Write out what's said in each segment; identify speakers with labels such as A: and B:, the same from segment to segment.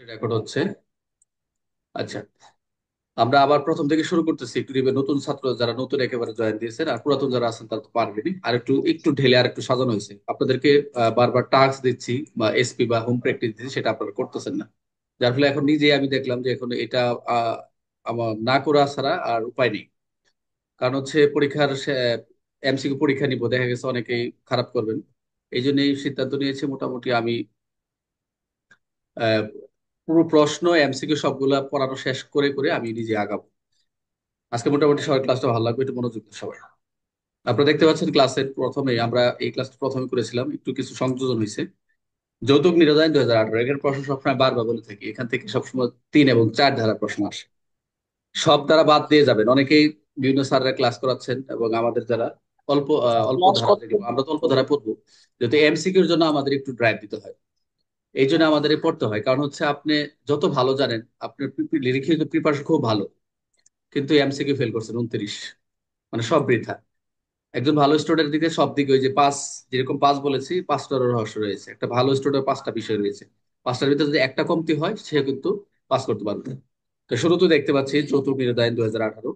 A: Record হচ্ছে। আচ্ছা, আমরা আবার প্রথম থেকে শুরু করতেছি। একটু দিবে নতুন ছাত্র যারা নতুন একেবারে জয়েন দিয়েছেন, আর পুরাতন যারা আছেন তারা তো পারবেনই। আর একটু একটু ঢেলে আর একটু সাজানো হয়েছে আপনাদেরকে। বারবার টাস্ক দিচ্ছি বা এসপি বা হোম প্র্যাকটিস দিচ্ছি, সেটা আপনারা করতেছেন না। যার ফলে এখন নিজে আমি দেখলাম যে এখন এটা আহ, আমার না করা ছাড়া আর উপায় নেই। কারণ হচ্ছে পরীক্ষার এমসিকিউ পরীক্ষা নিব, দেখা গেছে অনেকেই খারাপ করবেন। এই জন্য এই সিদ্ধান্ত নিয়েছি, মোটামুটি আমি আহ, পুরো প্রশ্ন এমসিকিউ সবগুলা পড়ানো শেষ করে করে আমি নিজে আগাবো। আজকে মোটামুটি সবাই ক্লাসটা ভালো লাগবে, একটু মনোযোগ দিন সবাই। আপনারা দেখতে পাচ্ছেন ক্লাসের প্রথমে আমরা এই ক্লাসটা প্রথমে করেছিলাম, একটু কিছু সংযোজন হয়েছে। যৌতুক নিরোধ 2018 এখানে প্রশ্ন সবসময় বারবার বলে থাকি, এখান থেকে সবসময় 3 এবং 4 ধারা প্রশ্ন আসে। সব দ্বারা বাদ দিয়ে যাবেন, অনেকেই বিভিন্ন স্যাররা ক্লাস করাচ্ছেন এবং আমাদের যারা অল্প
B: লঞ্চ
A: ধারা
B: করতে।
A: যেগুলো আমরা তো অল্প ধারা পড়বো, যেহেতু এমসিকিউর জন্য আমাদের একটু ড্রাইভ দিতে হয়। এই জন্য আমাদের পড়তে হয়, কারণ হচ্ছে আপনি যত ভালো জানেন, আপনার লিখিত প্রিপারেশন খুব ভালো, কিন্তু এমসিকিউ ফেল করছেন 29, মানে সব বৃথা। একজন ভালো স্টুডেন্টের দিকে সব দিকে ওই যে পাঁচ, যেরকম পাঁচ বলেছি, পাঁচটার রহস্য রয়েছে। একটা ভালো স্টুডেন্ট 5টা বিষয় রয়েছে, 5টার ভিতরে যদি একটা কমতি হয় সে কিন্তু পাস করতে পারবে না। তো শুরুতে দেখতে পাচ্ছি যৌতুক নিরোধায়ন 2018।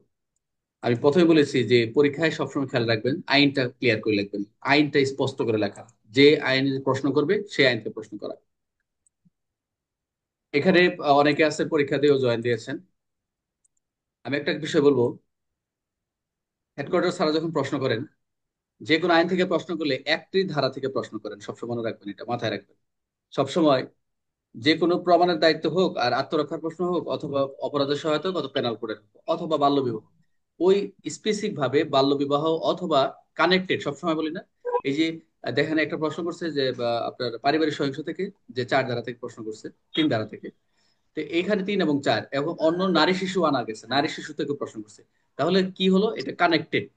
A: আমি প্রথমে বলেছি যে পরীক্ষায় সবসময় খেয়াল রাখবেন, আইনটা ক্লিয়ার করে লিখবেন, আইনটা স্পষ্ট করে লেখা। যে আইনের প্রশ্ন করবে সেই আইনকে প্রশ্ন করা। এখানে অনেকে আছে পরীক্ষা দিয়েও জয়েন দিয়েছেন। আমি একটা বিষয় বলবো, হেডকোয়ার্টার স্যারা যখন প্রশ্ন করেন, যে কোনো আইন থেকে প্রশ্ন করলে একটি ধারা থেকে প্রশ্ন করেন, সবসময় মনে রাখবেন, এটা মাথায় রাখবেন সবসময়। যে কোনো প্রমাণের দায়িত্ব হোক, আর আত্মরক্ষার প্রশ্ন হোক, অথবা অপরাধের সহায়তা হোক, অথবা পেনাল কোডের হোক, অথবা বাল্য বিবাহ, ওই স্পেসিফিক ভাবে বাল্য বিবাহ অথবা কানেক্টেড সবসময় বলি না। এই যে দেখেন একটা প্রশ্ন করছে যে আপনার পারিবারিক সহিংসতা থেকে, যে 4 ধারা থেকে প্রশ্ন করছে, 3 ধারা থেকে। তো এইখানে 3 এবং 4 এবং অন্য নারী শিশু আনা গেছে, নারী শিশু থেকে প্রশ্ন করছে। তাহলে কি হলো, এটা কানেক্টেড।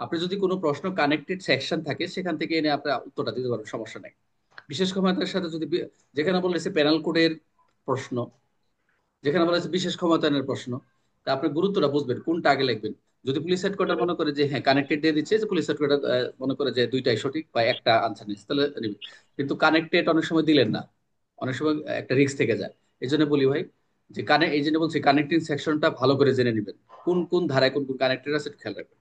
A: আপনি যদি কোনো প্রশ্ন কানেক্টেড সেকশন থাকে, সেখান থেকে এনে আপনার উত্তরটা দিতে পারবেন, সমস্যা নাই। বিশেষ ক্ষমতার সাথে যদি যেখানে বলেছে পেনাল কোডের প্রশ্ন, যেখানে বলেছে বিশেষ ক্ষমতায়নের প্রশ্ন, তা আপনি গুরুত্বটা বুঝবেন, কোনটা আগে লিখবেন। যদি পুলিশ হেডকোয়ার্টার মনে করে যে হ্যাঁ কানেক্টেড দিয়ে দিচ্ছে, যে পুলিশ হেডকোয়ার্টার মনে করে যে দুইটাই সঠিক বা একটা আনসার নিচ্ছে, তাহলে নিবে। কিন্তু কানেক্টেড অনেক সময় দিলেন না, অনেক সময় একটা রিস্ক থেকে যায়। এই জন্য বলি ভাই, যে এই জন্য বলছি কানেক্টিং সেকশনটা ভালো করে জেনে নেবেন, কোন কোন ধারায় কোন কোন কানেক্টেড আছে একটু খেয়াল রাখবেন।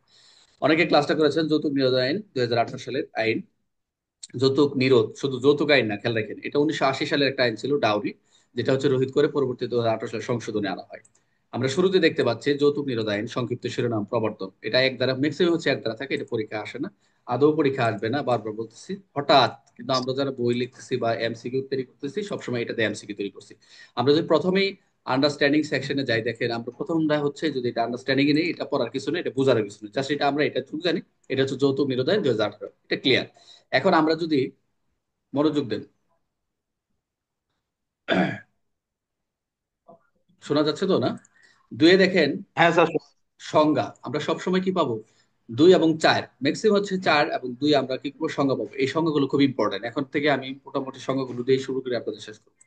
A: অনেকে ক্লাসটা করেছেন যৌতুক নিরোধ আইন 2018 সালের আইন। যৌতুক নিরোধ শুধু যৌতুক আইন না, খেয়াল রাখেন, এটা 1980 সালের একটা আইন ছিল, ডাউরি, যেটা হচ্ছে রোহিত করে পরবর্তীতে 2018 সালে সংশোধনে আনা হয়। আমরা শুরুতে দেখতে পাচ্ছি যৌতুক নিরোধ আইন সংক্ষিপ্ত শিরোনাম প্রবর্তন, এটা এক দ্বারা ম্যাক্সিমাম হচ্ছে এক দ্বারা থাকে, এটা পরীক্ষা আসে না। আদৌ পরীক্ষা আসবে না, বারবার বলতেছি, হঠাৎ। কিন্তু আমরা যারা বই লিখতেছি বা এমসিকিউ তৈরি করতেছি, সবসময় এটাতে এমসিকিউ তৈরি করছি। আমরা যদি প্রথমেই আন্ডারস্ট্যান্ডিং সেকশনে যাই, দেখেন আমরা প্রথমটা হচ্ছে যদি এটা আন্ডারস্ট্যান্ডিং নেই, এটা পড়ার কিছু নেই, এটা বোঝার কিছু নেই, জাস্ট এটা আমরা এটা শুধু জানি। এটা হচ্ছে যৌতুক নিরোধ আইন 2018, এটা ক্লিয়ার। এখন আমরা যদি মনোযোগ দেন, শোনা যাচ্ছে তো না? দুয়ে দেখেন
B: হ্যাঁ স্যার।
A: সংজ্ঞা, আমরা সবসময় কি পাবো, 2 এবং 4, ম্যাক্সিমাম হচ্ছে 4 এবং 2, আমরা কি করবো, সংজ্ঞা পাবো। এই সংজ্ঞাগুলো খুব ইম্পর্টেন্ট, এখন থেকে আমি মোটামুটি সংজ্ঞাগুলো দিয়ে শুরু করে আপনাদের শেষ করবো।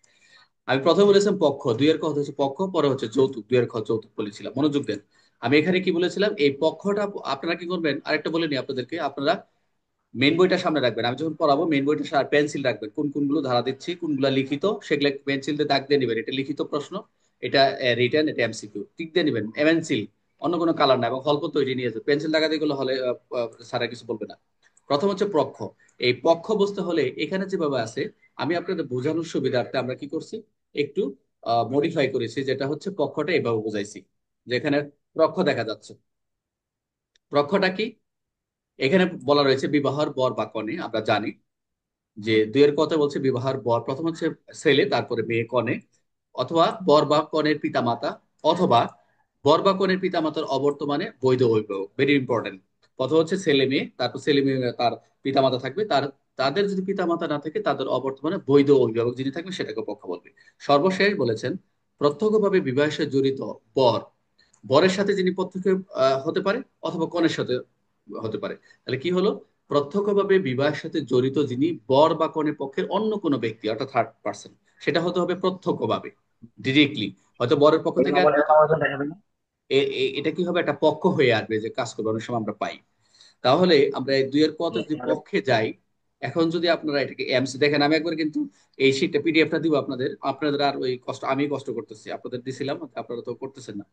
A: আমি প্রথমে বলেছিলাম পক্ষ, দুইয়ের কথা হচ্ছে পক্ষ, পরে হচ্ছে যৌতুক, দুইয়ের কথা যৌতুক বলেছিলাম, মনোযোগ দেন। আমি এখানে কি বলেছিলাম, এই পক্ষটা আপনারা কি করবেন, আরেকটা বলে নি আপনাদেরকে, আপনারা মেন বইটা সামনে রাখবেন। আমি যখন পড়াবো মেন বইটা পেন্সিল রাখবেন, কোন কোনগুলো ধারা দিচ্ছি, কোনগুলো লিখিত, সেগুলো পেন্সিল দিয়ে দাগ দিয়ে নেবেন। এটা লিখিত প্রশ্ন, এটা রিটার্ন, এটা এমসিকিউ, টিক দিয়ে নেবেন পেন্সিল, অন্য কোনো কালার না, এবং অল্প তৈরি নিয়ে যাবে, পেন্সিল দাগা দিয়ে গুলো হলে স্যারা কিছু বলবে না। প্রথম হচ্ছে পক্ষ। এই পক্ষ বুঝতে হলে এখানে যেভাবে আছে, আমি আপনাদের বোঝানোর সুবিধার্থে আমরা কি করছি, একটু মডিফাই করেছি, যেটা হচ্ছে পক্ষটা এভাবে বুঝাইছি, যেখানে পক্ষ দেখা যাচ্ছে। পক্ষটা কি, এখানে বলা রয়েছে বিবাহর বর বা কনে, আমরা জানি যে দুইয়ের কথা বলছে বিবাহর বর, প্রথম হচ্ছে ছেলে, তারপরে মেয়ে কনে, অথবা বর বা কনের পিতামাতা, অথবা বর বা কনের পিতামাতার অবর্তমানে বৈধ অভিভাবক, ভেরি ইম্পর্টেন্ট। প্রথম হচ্ছে ছেলে মেয়ে, তারপর ছেলে মেয়ে তার পিতামাতা থাকবে, তাদের যদি পিতামাতা না থাকে, তাদের অবর্তমানে বৈধ অভিভাবক যিনি থাকবে সেটাকে পক্ষ বলবে। সর্বশেষ বলেছেন প্রত্যক্ষভাবে বিবাহের সাথে জড়িত বর, বরের সাথে যিনি প্রত্যক্ষ হতে পারে, অথবা কনের সাথে হতে পারে। তাহলে কি হলো, প্রত্যক্ষভাবে বিবাহের সাথে জড়িত যিনি বর বা কনের পক্ষের অন্য কোনো ব্যক্তি, অর্থাৎ থার্ড পার্সন, সেটা হতে হবে প্রত্যক্ষভাবে, ডিরেক্টলি। হয়তো বরের পক্ষ
B: এই
A: থেকে
B: নম্বর
A: আসবে,
B: এই
A: অথবা
B: নম্বরটা দেখাবেন।
A: এটা কি হবে, একটা পক্ষ হয়ে আসবে, যে কাজ করবে, অনেক সময় আমরা পাই। তাহলে আমরা এই দুইয়ের পথে যদি পক্ষে যাই, এখন যদি আপনারা এটাকে এমসি দেখেন, আমি একবার কিন্তু এই শীটটা পিডিএফটা দিব আপনাদের, আপনাদের আর ওই কষ্ট আমি কষ্ট করতেছি, আপনাদের দিছিলাম, আপনারা তো করতেছেন না।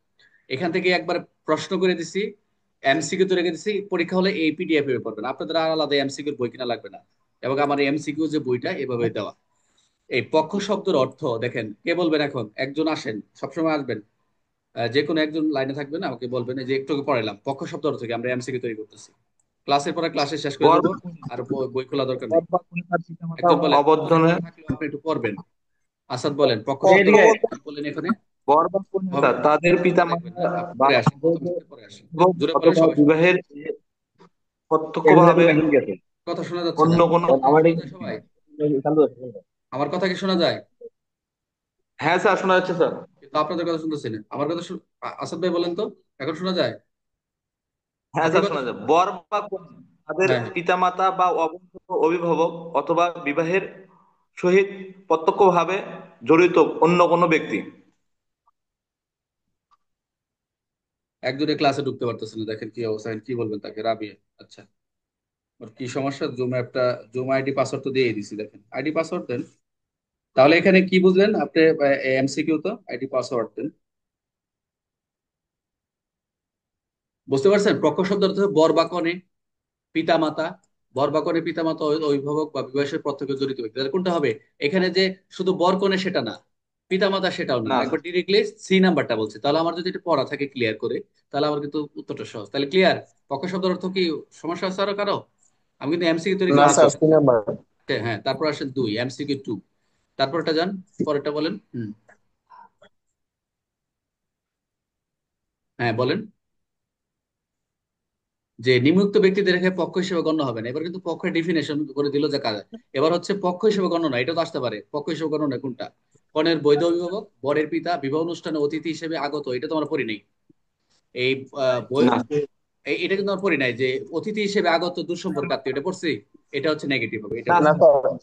A: এখান থেকে একবার প্রশ্ন করে দিছি, এমসিকিউ তো রেখে দিছি, পরীক্ষা হলে এই পিডিএফ এ পড়বেন, আপনাদের আর আলাদা এমসিকিউ বই কিনা লাগবে না। এবং আমার এমসিকিউ যে বইটা এভাবে দেওয়া। এই পক্ষ শব্দের অর্থ দেখেন, কে বলবেন এখন, একজন আসেন, সবসময় আসবেন, যে কোনো একজন লাইনে থাকবেন, আমাকে বলবেন। এই যে একটু আগে পড়াইলাম পক্ষ শব্দ অর্থ কি, আমরা এমসিকিউ তৈরি করতেছি, ক্লাসের পরে ক্লাসে শেষ করে
B: বর
A: দেবো।
B: বা কনে,
A: আর বই খোলা দরকার নেই।
B: বর বা কনে তার পিতামাতা
A: একজন বলেন, পরে
B: অবর্ধনের,
A: পরে থাকলেও আপনি একটু পড়বেন। আসাদ বলেন পক্ষ শব্দ
B: এদিকে
A: অর্থ কি বললেন এখানে।
B: বর বা কনে
A: হবে,
B: তাদের
A: মাথায় রাখবেন
B: পিতামাতা
A: না, আপনি
B: বা
A: পরে আসেন, প্রথম
B: অবৈধ
A: থেকে পরে আসেন।
B: ভোগ
A: জোরে পড়েন
B: অথবা
A: সবাই সবাই।
B: বিবাহের
A: এগুলো
B: প্রত্যক্ষভাবে
A: তো গেছে, কথা শোনা যাচ্ছে না,
B: অন্য কোনো,
A: আমার কথা
B: আমার
A: শোনা যায় সবাই? আমার কথা কি শোনা যায়?
B: হ্যাঁ স্যার শোনা যাচ্ছে স্যার।
A: কিন্তু আপনাদের কথা শুনতেছি না, আমার কথা আসাদ ভাই বলেন তো, এখন শোনা যায়?
B: হ্যাঁ
A: আপনার
B: স্যার
A: কথা
B: শোনা যায়। বর বা কনে তাদের
A: হ্যাঁ হ্যাঁ।
B: পিতামাতা বা অবৈধ অভিভাবক অথবা বিবাহের সহিত প্রত্যক্ষভাবে জড়িত অন্য কোনো ব্যক্তি।
A: একজনে ক্লাসে ঢুকতে পারতেছে না, দেখেন কি অবস্থা, কি বলবেন তাকে? রাবিয়া, আচ্ছা, ওর কি সমস্যা? জুম অ্যাপটা, জুম আইডি পাসওয়ার্ড তো দিয়ে দিছি, দেখেন আইডি পাসওয়ার্ড দেন। তাহলে এখানে কি বুঝলেন আপনি? এমসিকিউ তো আইডি পাসওয়ার্ড দেন। বুঝতে পারছেন? পক্ষ শব্দ অর্থ হচ্ছে বর বা কনে, পিতা মাতা। বর বা কনে পিতা মাতা, অভিভাবক বা বিবাহের প্রত্যক্ষ জড়িত ব্যক্তি, তাহলে কোনটা হবে? এখানে যে শুধু বর কনে সেটা না, পিতা মাতা সেটাও না,
B: না
A: একবার
B: স্যার।
A: ডিরেক্টলি সি নাম্বারটা বলছে। তাহলে আমার যদি এটা পড়া থাকে ক্লিয়ার করে, তাহলে আমার কিন্তু উত্তরটা সহজ। তাহলে ক্লিয়ার? পক্ষ শব্দের অর্থ কি সমস্যা আছে আরো কারো? আমি কিন্তু এমসিকিউ তৈরি
B: না
A: করে
B: স্যার
A: দিচ্ছি।
B: তিন নাম্বার।
A: হ্যাঁ, তারপর আসেন দুই, এমসিকিউ টু। তারপরটা যান, পরেরটা বলেন। হ্যাঁ বলেন। যে নিম্নোক্ত ব্যক্তিদের এখানে পক্ষ হিসেবে গণ্য হবে না, এবার কিন্তু পক্ষের ডিফিনেশন করে দিল যে কাজ। এবার হচ্ছে পক্ষ হিসেবে গণ্য না, এটা তো আসতে পারে, পক্ষ হিসেবে গণ্য না কোনটা? কনের বৈধ অভিভাবক, বরের পিতা, বিবাহ অনুষ্ঠানে অতিথি হিসেবে আগত, এটা তো আমরা পড়ি নাই। এই
B: না
A: এটা কিন্তু আমরা পড়ি নাই যে অতিথি হিসেবে আগত দুঃসম্পর্ক আত্মীয়, এটা পড়ছি। এটা হচ্ছে নেগেটিভ হবে, এটা
B: না
A: বলছি।
B: স্যার।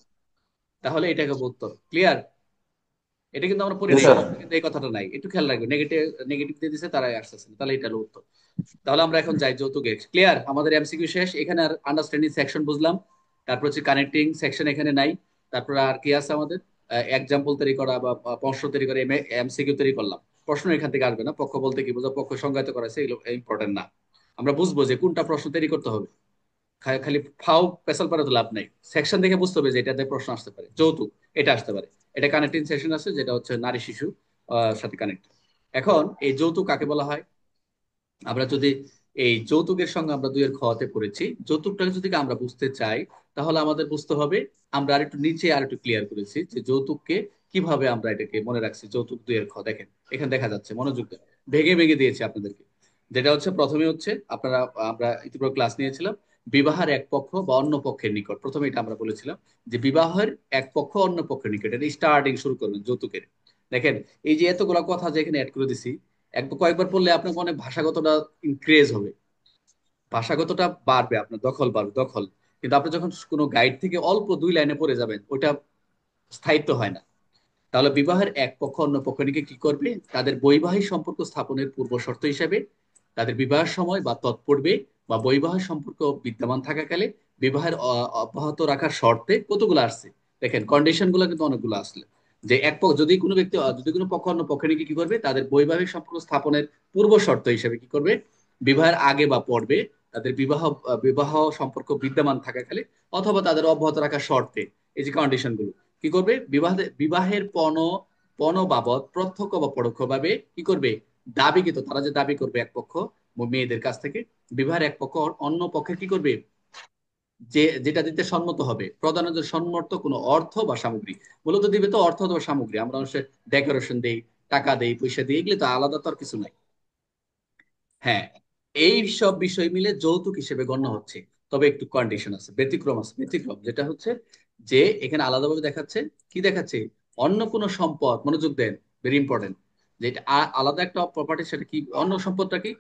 A: তাহলে এটাকে উত্তর ক্লিয়ার? এটা কিন্তু আমরা পড়ি
B: জি
A: নাই,
B: স্যার।
A: প্রশ্নে কিন্তু এই কথাটা নাই, একটু খেয়াল রাখবেন। নেগেটিভ, নেগেটিভ দিয়ে দিছে, তারাই আসতেছে না, তাহলে এটা হলো উত্তর। তাহলে আমরা এখন যাই যৌতুকে। ক্লিয়ার? আমাদের এমসিকিউ শেষ, এখানে আর আন্ডারস্ট্যান্ডিং সেকশন বুঝলাম, তারপর হচ্ছে কানেক্টিং সেকশন এখানে নাই। তারপর আর কি আছে আমাদের? এক্সাম্পল তৈরি করা বা প্রশ্ন তৈরি করে এমসিকিউ তৈরি করলাম। প্রশ্ন এখান থেকে আসবে না, পক্ষ বলতে কি বোঝো, পক্ষ সংজ্ঞায়িত করা আছে, এগুলো ইম্পর্টেন্ট না। আমরা বুঝবো যে কোনটা প্রশ্ন তৈরি করতে হবে। খালি ফাও পেছাল পারে তো লাভ নাই, সেকশন দেখে বুঝতে হবে যে এটাতে প্রশ্ন আসতে পারে। যৌতুক, এটা আসতে পারে। এটা কানেক্টিং সেকশন আছে, যেটা হচ্ছে নারী শিশু সাথে কানেক্ট। এখন এই যৌতুক কাকে বলা হয়? আমরা যদি এই যৌতুকের সঙ্গে আমরা দুইয়ের খতে পড়েছি, যৌতুকটাকে যদি আমরা বুঝতে চাই, তাহলে আমাদের বুঝতে হবে, আমরা আরেকটু নিচে আরেকটু ক্লিয়ার করেছি যে যৌতুককে কিভাবে আমরা এটাকে মনে রাখছি। যৌতুক দুইয়ের খ দেখেন, এখানে দেখা যাচ্ছে, মনোযোগ দেন। ভেঙে ভেঙে দিয়েছি আপনাদেরকে। যেটা হচ্ছে প্রথমে হচ্ছে আপনারা, আমরা ইতিপূর্বে ক্লাস নিয়েছিলাম, বিবাহের এক পক্ষ বা অন্য পক্ষের নিকট, প্রথমে এটা আমরা বলেছিলাম যে বিবাহের এক পক্ষ অন্য পক্ষের নিকট, এটা স্টার্টিং শুরু করবেন যৌতুকের। দেখেন, এই যে এতগুলা কথা যে এখানে অ্যাড করে দিছি, একবার কয়েকবার পড়লে আপনাকে অনেক ভাষাগতটা ইনক্রিজ হবে, ভাষাগতটা বাড়বে, আপনার দখল বাড়বে, দখল। কিন্তু আপনি যখন কোনো গাইড থেকে অল্প দুই লাইনে পড়ে যাবেন, ওটা স্থায়িত্ব হয় না। তাহলে বিবাহের এক পক্ষ অন্য পক্ষকে কি করবে? তাদের বৈবাহিক সম্পর্ক স্থাপনের পূর্ব শর্ত হিসাবে তাদের বিবাহের সময় বা তৎপূর্বে বা বৈবাহিক সম্পর্ক বিদ্যমান থাকাকালে বিবাহের অব্যাহত রাখার শর্তে কতগুলো আসছে। দেখেন কন্ডিশন গুলো কিন্তু অনেকগুলো আসলে, যে এক পক্ষ যদি কোনো ব্যক্তি যদি কোনো পক্ষ অন্য পক্ষে নাকি কি করবে, তাদের বৈবাহিক সম্পর্ক স্থাপনের পূর্ব শর্ত হিসেবে কি করবে, বিবাহের আগে বা পর্বে তাদের বিবাহ সম্পর্ক বিদ্যমান থাকাকালে অথবা তাদের অব্যাহত রাখার শর্তে, এই যে কন্ডিশন গুলো কি করবে, বিবাহের পণ বাবদ প্রত্যক্ষ বা পরোক্ষভাবে কি করবে, দাবিকৃত, তারা যে দাবি করবে এক পক্ষ মেয়েদের কাছ থেকে, বিবাহের এক পক্ষ অন্য পক্ষে কি করবে, যে যেটা দিতে সম্মত হবে, প্রধানত সম্মত কোনো অর্থ বা সামগ্রী। মূলত দিবে তো অর্থ অথবা সামগ্রী, আমরা অবশ্যই ডেকোরেশন দেই, টাকা দেই, পয়সা দিই, এগুলো তো আলাদা, তো আর কিছু নাই। হ্যাঁ, এই সব বিষয় মিলে যৌতুক হিসেবে গণ্য হচ্ছে। তবে একটু কন্ডিশন আছে, ব্যতিক্রম আছে, ব্যতিক্রম যেটা হচ্ছে যে এখানে আলাদাভাবে দেখাচ্ছে, কি দেখাচ্ছে, অন্য কোনো সম্পদ, মনোযোগ দেন, ভেরি ইম্পর্টেন্ট, যে এটা আলাদা একটা প্রপার্টি, সেটা কি, অন্য সম্পদটা কি,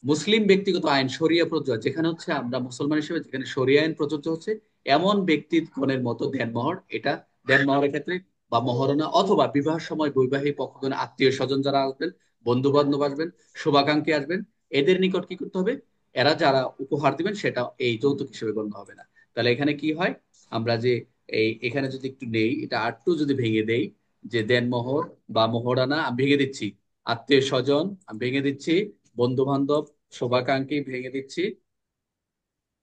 A: মুসলিম ব্যক্তিগত আইন শরিয়া প্রযোজ্য, যেখানে হচ্ছে আমরা মুসলমান হিসেবে যেখানে শরিয়া আইন প্রযোজ্য হচ্ছে এমন ব্যক্তিগণের মতো দেনমোহর, এটা দেনমোহরের ক্ষেত্রে বা মহারণা, অথবা বিবাহ সময় বৈবাহিক পক্ষগণ আত্মীয় স্বজন যারা আসবেন, বন্ধু বান্ধব আসবেন, শুভাকাঙ্ক্ষী আসবেন, এদের নিকট কি করতে হবে, এরা যারা উপহার দিবেন সেটা এই যৌতুক হিসেবে গণ্য হবে না। তাহলে এখানে কি হয়, আমরা যে এখানে যদি একটু নেই, এটা আর একটু যদি ভেঙে দেই, যে দেনমোহর বা মোহরানা আমি ভেঙে দিচ্ছি, আত্মীয় স্বজন আমি ভেঙে দিচ্ছি, বন্ধু বান্ধব, শুভাকাঙ্ক্ষী ভেঙে দিচ্ছি,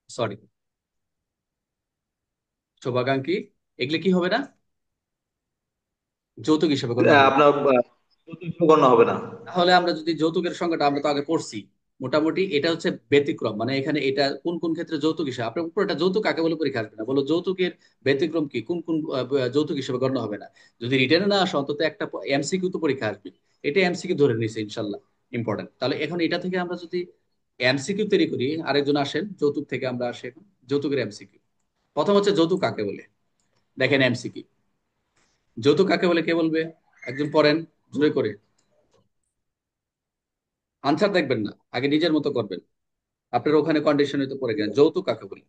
A: সরি, শুভাকাঙ্ক্ষী, এগুলো কি হবে না, যৌতুক হিসেবে গণ্য হবে না।
B: আপনার গণ্য হবে না।
A: তাহলে আমরা যদি যৌতুকের সংখ্যাটা আমরা তো আগে পড়ছি, মোটামুটি এটা হচ্ছে ব্যতিক্রম, মানে এখানে এটা কোন কোন ক্ষেত্রে যৌতুক হিসেবে, আপনার উপর এটা যৌতুক কাকে বলে পরীক্ষা আসবে না, বলো যৌতুকের ব্যতিক্রম কি, কোন কোন যৌতুক হিসেবে গণ্য হবে না। যদি রিটেনে না আসো অন্তত একটা এমসিকিউ তো পরীক্ষা আসবে। এটা এমসিকিউ ধরে নিছে ইনশাল্লাহ, ইম্পর্টেন্ট। তাহলে এখন এটা থেকে আমরা যদি এমসিকিউ তৈরি করি, আরেকজন আসেন যৌতুক থেকে, আমরা আসি এখন যৌতুকের এমসিকিউ। প্রথম হচ্ছে যৌতুক কাকে বলে, দেখেন এমসিকিউ, যৌতুক কাকে বলে কে বলবে, একজন পড়েন জোরে করে, আনসার দেখবেন না, আগে নিজের মতো করবেন। আপনার ওখানে কন্ডিশন হয়তো পড়ে গেলেন, যৌতুক কাকে বলে।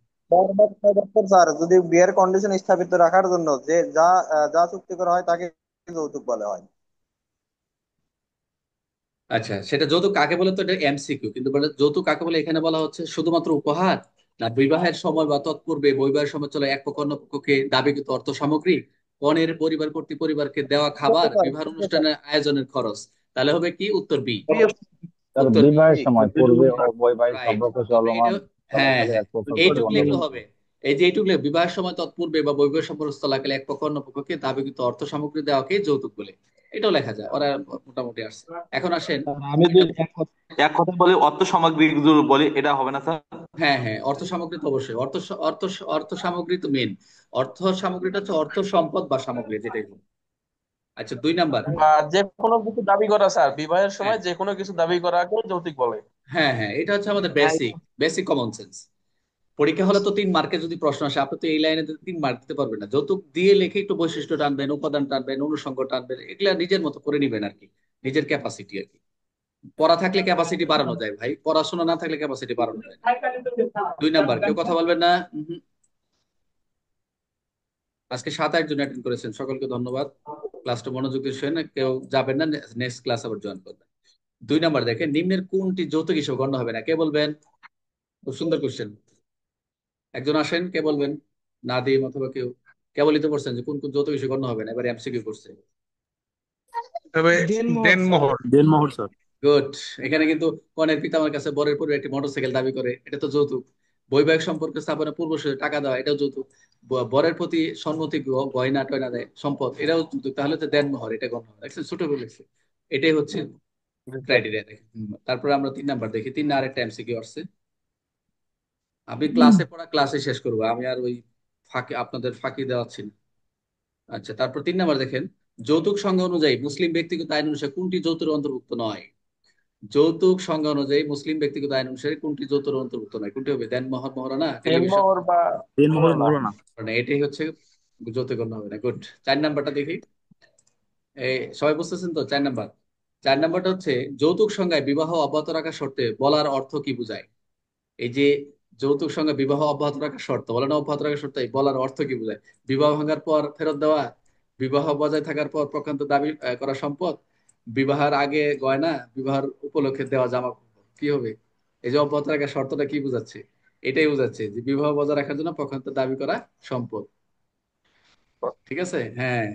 C: স্যার, যদি বিয়ের কন্ডিশন স্থাপিত রাখার জন্য যে যা যা চুক্তি করা হয় তাকে যৌতুক বলা হয়।
A: আচ্ছা, সেটা যৌতুক কাকে বলে তো এটা এমসিকিউ, কিন্তু বলে যৌতুক কাকে বলে এখানে বলা হচ্ছে শুধুমাত্র উপহার, না বিবাহের সময় বা তৎপূর্বে বৈবাহের সময় চলে এক পক্ষ অন্য পক্ষকে দাবিকৃত অর্থ সামগ্রী, কনের পরিবার কর্তৃক পরিবারকে দেওয়া খাবার,
C: স্যার,
A: বিবাহ অনুষ্ঠানের আয়োজনের খরচ। তাহলে হবে কি উত্তর বি,
D: তার
A: উত্তর বি।
D: বিবাহের সময় পূর্বে ও বৈবাহিক
A: রাইট,
D: সম্পর্ক
A: আমরা এটা,
D: চলমান
A: হ্যাঁ
D: চলাকালে
A: হ্যাঁ,
D: এক পক্ষকে
A: এইটুকু
D: অন্য
A: লিখলে
D: পক্ষ।
A: হবে। এই যে এইটুকু লিখলে, বিবাহের সময় তৎপূর্বে বা বৈবাহিক সম্পর্ক স্থলাকালে এক পক্ষ অন্য পক্ষকে দাবিকৃত অর্থ সামগ্রী দেওয়াকে যৌতুক বলে। এটাও লেখা যায়, ওরা মোটামুটি আসছে। এখন আসেন,
B: আমি যদি এক কথা বলি, অর্থ সামগ্রী যদি বলি, এটা হবে না স্যার?
A: হ্যাঁ হ্যাঁ, অর্থ সামগ্রী তো অবশ্যই, অর্থ অর্থ সামগ্রী তো মেন। অর্থ সামগ্রীটা হচ্ছে অর্থ সম্পদ বা সামগ্রী যেটাই হোক। আচ্ছা, 2 নাম্বার।
E: বা যে কোনো কিছু দাবি করা, স্যার বিবাহের
A: হ্যাঁ
E: সময় যে কোনো কিছু দাবি করাকে যৌতুক বলে।
A: হ্যাঁ হ্যাঁ, এটা হচ্ছে আমাদের
E: হ্যাঁ,
A: বেসিক বেসিক কমন সেন্স। পরীক্ষা হলে তো 3 মার্কের যদি প্রশ্ন আসে, আপনি তো এই লাইনে 3 মার্ক দিতে পারবেন না। যৌতুক দিয়ে লিখে একটু বৈশিষ্ট্য টানবেন, উপাদান টানবেন, অনুষঙ্গ টানবেন, এগুলা নিজের মতো করে নিবেন আর কি, নিজের ক্যাপাসিটি আর কি। পড়া থাকলে ক্যাপাসিটি বাড়ানো যায় ভাই, পড়াশোনা না থাকলে ক্যাপাসিটি বাড়ানো যায় না। 2 নাম্বার, কেউ কথা বলবেন না? উহুম। আজকে 7-8 জন অ্যাটেন্ড করেছেন, সকলকে ধন্যবাদ। ক্লাসটা মনোযোগ দিয়ে শুনেন, কেউ যাবেন না, নেক্সট ক্লাস আবার জয়েন করবেন। 2 নাম্বার দেখেন, নিম্নের কোনটি যৌতুক হিসেবে গণ্য হবে না, কে বলবেন? খুব সুন্দর কোশ্চেন, একজন আসেন, কে বলবেন? নাদিম অথবা কেউ, কেবলই তো বলছেন যে কোন কোন যৌতুক হিসেবে গণ্য হবে না, এবার এমসিকিউ করছে।
F: তবে
C: দিনমোহর স্যার।
F: দেনমোহর।
D: দেনমোহর স্যার।
A: গুড। এখানে কিন্তু কনের পিতা আমার কাছে বরের পরিবার একটি মোটরসাইকেল দাবি করে, এটা তো যৌতুক। বৈবাহিক সম্পর্ক স্থাপনে পূর্বশরীরে টাকা দেওয়া, এটাও যৌতুক। বরের প্রতি সম্মতি গয়না টয়না দেয়, সম্পদ, এটাও যৌতুক। তাহলে তো দেনমোহর, এটা গণ্য হবে, দেখছেন ছোট করে লিখছে। এটাই হচ্ছে ক্রাইটেরিয়া দেখেন। তারপরে আমরা 3 নাম্বার দেখি, আরেকটা এমসিকিউ আসছে। আমি ক্লাসে পড়া ক্লাসে শেষ করবো, আমি আর ওই ফাঁকি, আপনাদের ফাঁকি দেওয়াচ্ছি না। আচ্ছা, তারপর 3 নাম্বার দেখেন, যৌতুক সংজ্ঞা অনুযায়ী মুসলিম ব্যক্তিগত আইন অনুসারে কোনটি যৌতুকের অন্তর্ভুক্ত নয়? যৌতুক সংজ্ঞা অনুযায়ী মুসলিম ব্যক্তিগত আইন অনুসারে কোনটি যৌতুকের অন্তর্ভুক্ত নয়? কোনটি হবে, দেনমোহর, মোহরানা, টেলিভিশন?
E: দেনমোহর বা
D: দেনমোহর
E: মোহরানা।
D: মোহরানা।
A: মানে এটাই হচ্ছে যৌতুক গণ্য হবে না। গুড। 4 নাম্বারটা দেখি, এই সবাই বুঝতেছেন তো? 4 নাম্বার, 4 নাম্বারটা হচ্ছে, যৌতুক সংজ্ঞায় বিবাহ অব্যাহত রাখার শর্তে বলার অর্থ কি বোঝায়? এই যে যৌতুক সংজ্ঞা বিবাহ অব্যাহত রাখার শর্ত বলে না, অব্যাহত রাখার শর্ত, এই বলার অর্থ কি বোঝায়? বিবাহ ভাঙার পর ফেরত দেওয়া, বিবাহ বজায় থাকার পর প্রকান্ত দাবি করা সম্পদ, বিবাহের আগে গয়না, বিবাহের উপলক্ষে দেওয়া জামা কাপড়, কি হবে? এই যে অব্যাহত রাখার শর্তটা কি বোঝাচ্ছে? এটাই বোঝাচ্ছে যে বিবাহ বজায় রাখার জন্য প্রকান্ত দাবি করা সম্পদ। ঠিক আছে, হ্যাঁ,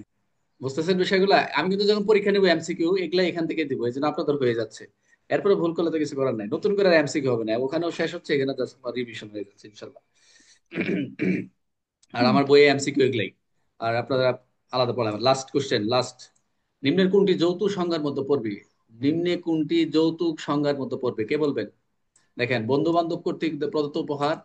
A: বুঝতেছেন বিষয়গুলা? আমি কিন্তু যখন পরীক্ষা নিবো এমসিকিউ এগুলা এখান থেকে দিব, এই জন্য আপনাদের হয়ে যাচ্ছে। এরপরে ভুল করলে তো কিছু করার নাই, নতুন করে এমসিকিউ হবে না, ওখানেও শেষ হচ্ছে, এখানে জাস্ট রিভিশন হয়ে যাচ্ছে ইনশাল্লাহ। আর আমার বইয়ে এমসিকিউ এগুলাই, আর আপনারা আলাদা পড়াবেন। লাস্ট কোশ্চেন, লাস্ট, নিম্নের কোনটি যৌতুক সংজ্ঞার মধ্যে পড়বে? নিম্নে কোনটি যৌতুক সংজ্ঞার মধ্যে পড়বে, কে বলবেন? দেখেন, বন্ধু বান্ধব কর্তৃক প্রদত্ত উপহার,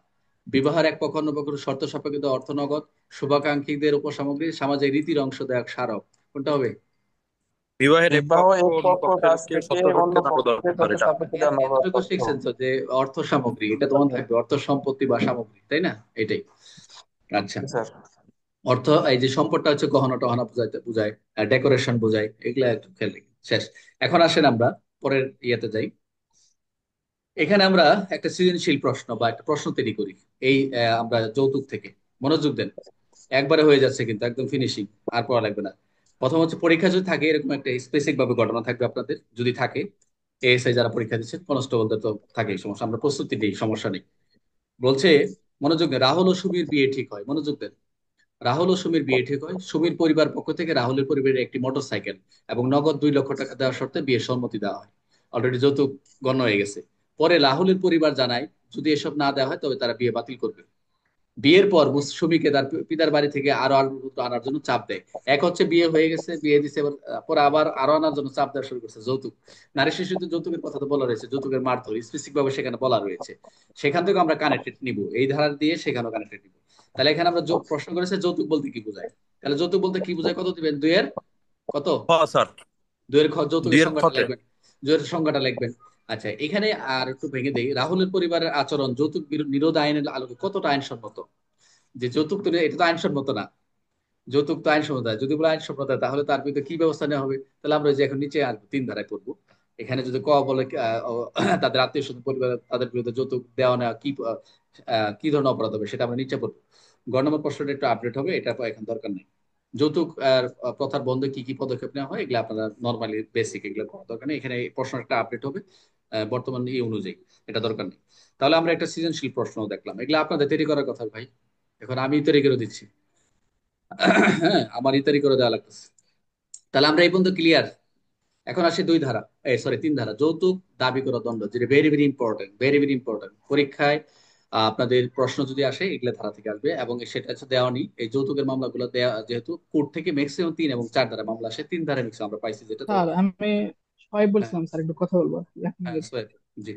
A: বিবাহের এক পক্ষ অন্য পক্ষের শর্ত সাপেক্ষে অর্থ নগদ, শুভাকাঙ্ক্ষীদের উপসামগ্রী, সামাজিক রীতির অংশদায়ক স্মারক, কোনটা হবে?
F: বিবাহের এক
E: বিবাহ
F: পক্ষ
E: এক
F: অন্য
E: পক্ষ কাছ
F: পক্ষকে
E: থেকে অন্য
F: শর্তসাপেক্ষে নগদ
E: পক্ষকে
F: অর্থ,
E: শর্ত
F: এটা
E: সাপেক্ষে দেওয়া নগদ
A: এতটুকু
E: অর্থ।
A: শিখছেন তো যে অর্থ সামগ্রী, এটা তখন থাকবে অর্থ সম্পত্তি বা সামগ্রী, তাই না? এটাই। আচ্ছা,
E: জি স্যার।
A: অর্থ, এই যে সম্পদটা হচ্ছে গহনা টহনা বুঝাইতে বুঝায়, ডেকোরেশন বোঝায়, এগুলা একটু খেয়াল রেখে শেষ। এখন আসেন আমরা পরের ইয়েতে যাই। এখানে আমরা একটা সৃজনশীল প্রশ্ন বা একটা প্রশ্ন তৈরি করি, এই আমরা যৌতুক থেকে। মনোযোগ দেন, একবারে হয়ে যাচ্ছে কিন্তু, একদম ফিনিশিং, আর পড়া লাগবে না। প্রথম হচ্ছে, পরীক্ষা যদি থাকে এরকম একটা স্পেসিফিক ভাবে ঘটনা থাকবে আপনাদের, যদি থাকে, এএসআই যারা পরীক্ষা দিচ্ছেন, কনস্টেবলদের তো থাকেই সমস্যা, আমরা প্রস্তুতি নেই, সমস্যা নেই। বলছে, মনোযোগ দেন, রাহুল ও সুবীর বিয়ে ঠিক হয়, মনোযোগ দেন। রাহুল ও সুমির বিয়ে ঠিক হয়, সুমির পরিবার পক্ষ থেকে রাহুলের পরিবারের একটি মোটর সাইকেল এবং নগদ 2 লক্ষ টাকা দেওয়ার শর্তে বিয়ের সম্মতি দেওয়া হয়। অলরেডি যৌতুক গণ্য হয়ে গেছে। পরে রাহুলের পরিবার জানায় যদি এসব না দেওয়া হয় তবে তারা বিয়ে বাতিল করবে। বিয়ের পর সুমিকে তার পিতার বাড়ি থেকে আরো আসবাবপত্র আনার জন্য চাপ দেয়। এক হচ্ছে বিয়ে হয়ে গেছে, বিয়ে দিছে, এবার পরে আবার আরো আনার জন্য চাপ দেওয়া শুরু করছে। যৌতুক, নারী শিশুদের যৌতুকের কথা তো বলা রয়েছে, যৌতুকের মারধর স্পেসিফিক ভাবে সেখানে বলা রয়েছে। সেখান থেকে আমরা কানেক্টেড নিব, এই ধারা দিয়ে সেখানেও কানেক্টেড নিব। তাহলে এখানে আমরা প্রশ্ন করেছে যৌতুক বলতে কি বোঝায়। তাহলে যৌতুক বলতে কি বোঝায় কত দিবেন? দুইয়ের কত?
F: স্যার।
A: দুইয়ের যৌতুকের
F: দুইয়ের
A: সংজ্ঞাটা
F: খতে।
A: লিখবেন। দুইয়ের সংজ্ঞাটা লিখবেন। আচ্ছা, এখানে আর একটু ভেঙে দেই, রাহুলের পরিবারের আচরণ যৌতুক নিরোধ আইনের আলোকে কতটা আইনসম্মত? যে যৌতুক তো এটা তো আইনসম্মত না। যৌতুক তো আইনসম্মত না। যদি বলে আইনসম্মত হয়, তাহলে তার বিরুদ্ধে কি ব্যবস্থা নেওয়া হবে? তাহলে আমরা যে এখন নিচে আসবো 3 ধারায় পড়বো। এখানে যদি ক বলে তাদের আত্মীয় স্বজন পরিবার তাদের বিরুদ্ধে যৌতুক দেওয়া নেওয়া কি ধরনের অপরাধ হবে সেটা আমরা নিচে পড়বো। গ নম্বর প্রশ্নটা একটু আপডেট হবে, এটা এখন দরকার নেই। যৌতুক প্রথার বন্ধে কি কি পদক্ষেপ নেওয়া হয় এগুলো আপনারা নর্মালি বেসিক, এগুলো করার দরকার নেই। এখানে এই প্রশ্নটা আপডেট হবে বর্তমান এই অনুযায়ী, এটা দরকার নেই। তাহলে আমরা একটা সৃজনশীল প্রশ্ন দেখলাম, এগুলো আপনাদের তৈরি করার কথা ভাই। এখন আমি তৈরি করে দিচ্ছি। হ্যাঁ, আমার ইতারি করে দেওয়া লাগতেছে। তাহলে আমরা এই পর্যন্ত ক্লিয়ার। এখন আসি 2 ধারা, সরি 3 ধারা, যৌতুক দাবি করা দণ্ড, যেটা very very important, very very important. পরীক্ষায় আপনাদের প্রশ্ন যদি আসে এগুলো ধারা থেকে আসবে, এবং সেটা হচ্ছে দেওয়ানি। এই যৌতুকের মামলাগুলো দেওয়া যেহেতু কোর্ট থেকে ম্যাক্সিমাম 3 এবং 4 ধারা মামলা আসে, 3 ধারা ম্যাক্সিমাম আমরা পাইছি যেটা তো।
G: স্যার আমি সবাই
A: হ্যাঁ,
G: বলছিলাম স্যার একটু কথা বলবো আর কি, 1 মিনিট।
A: সোহেল, জি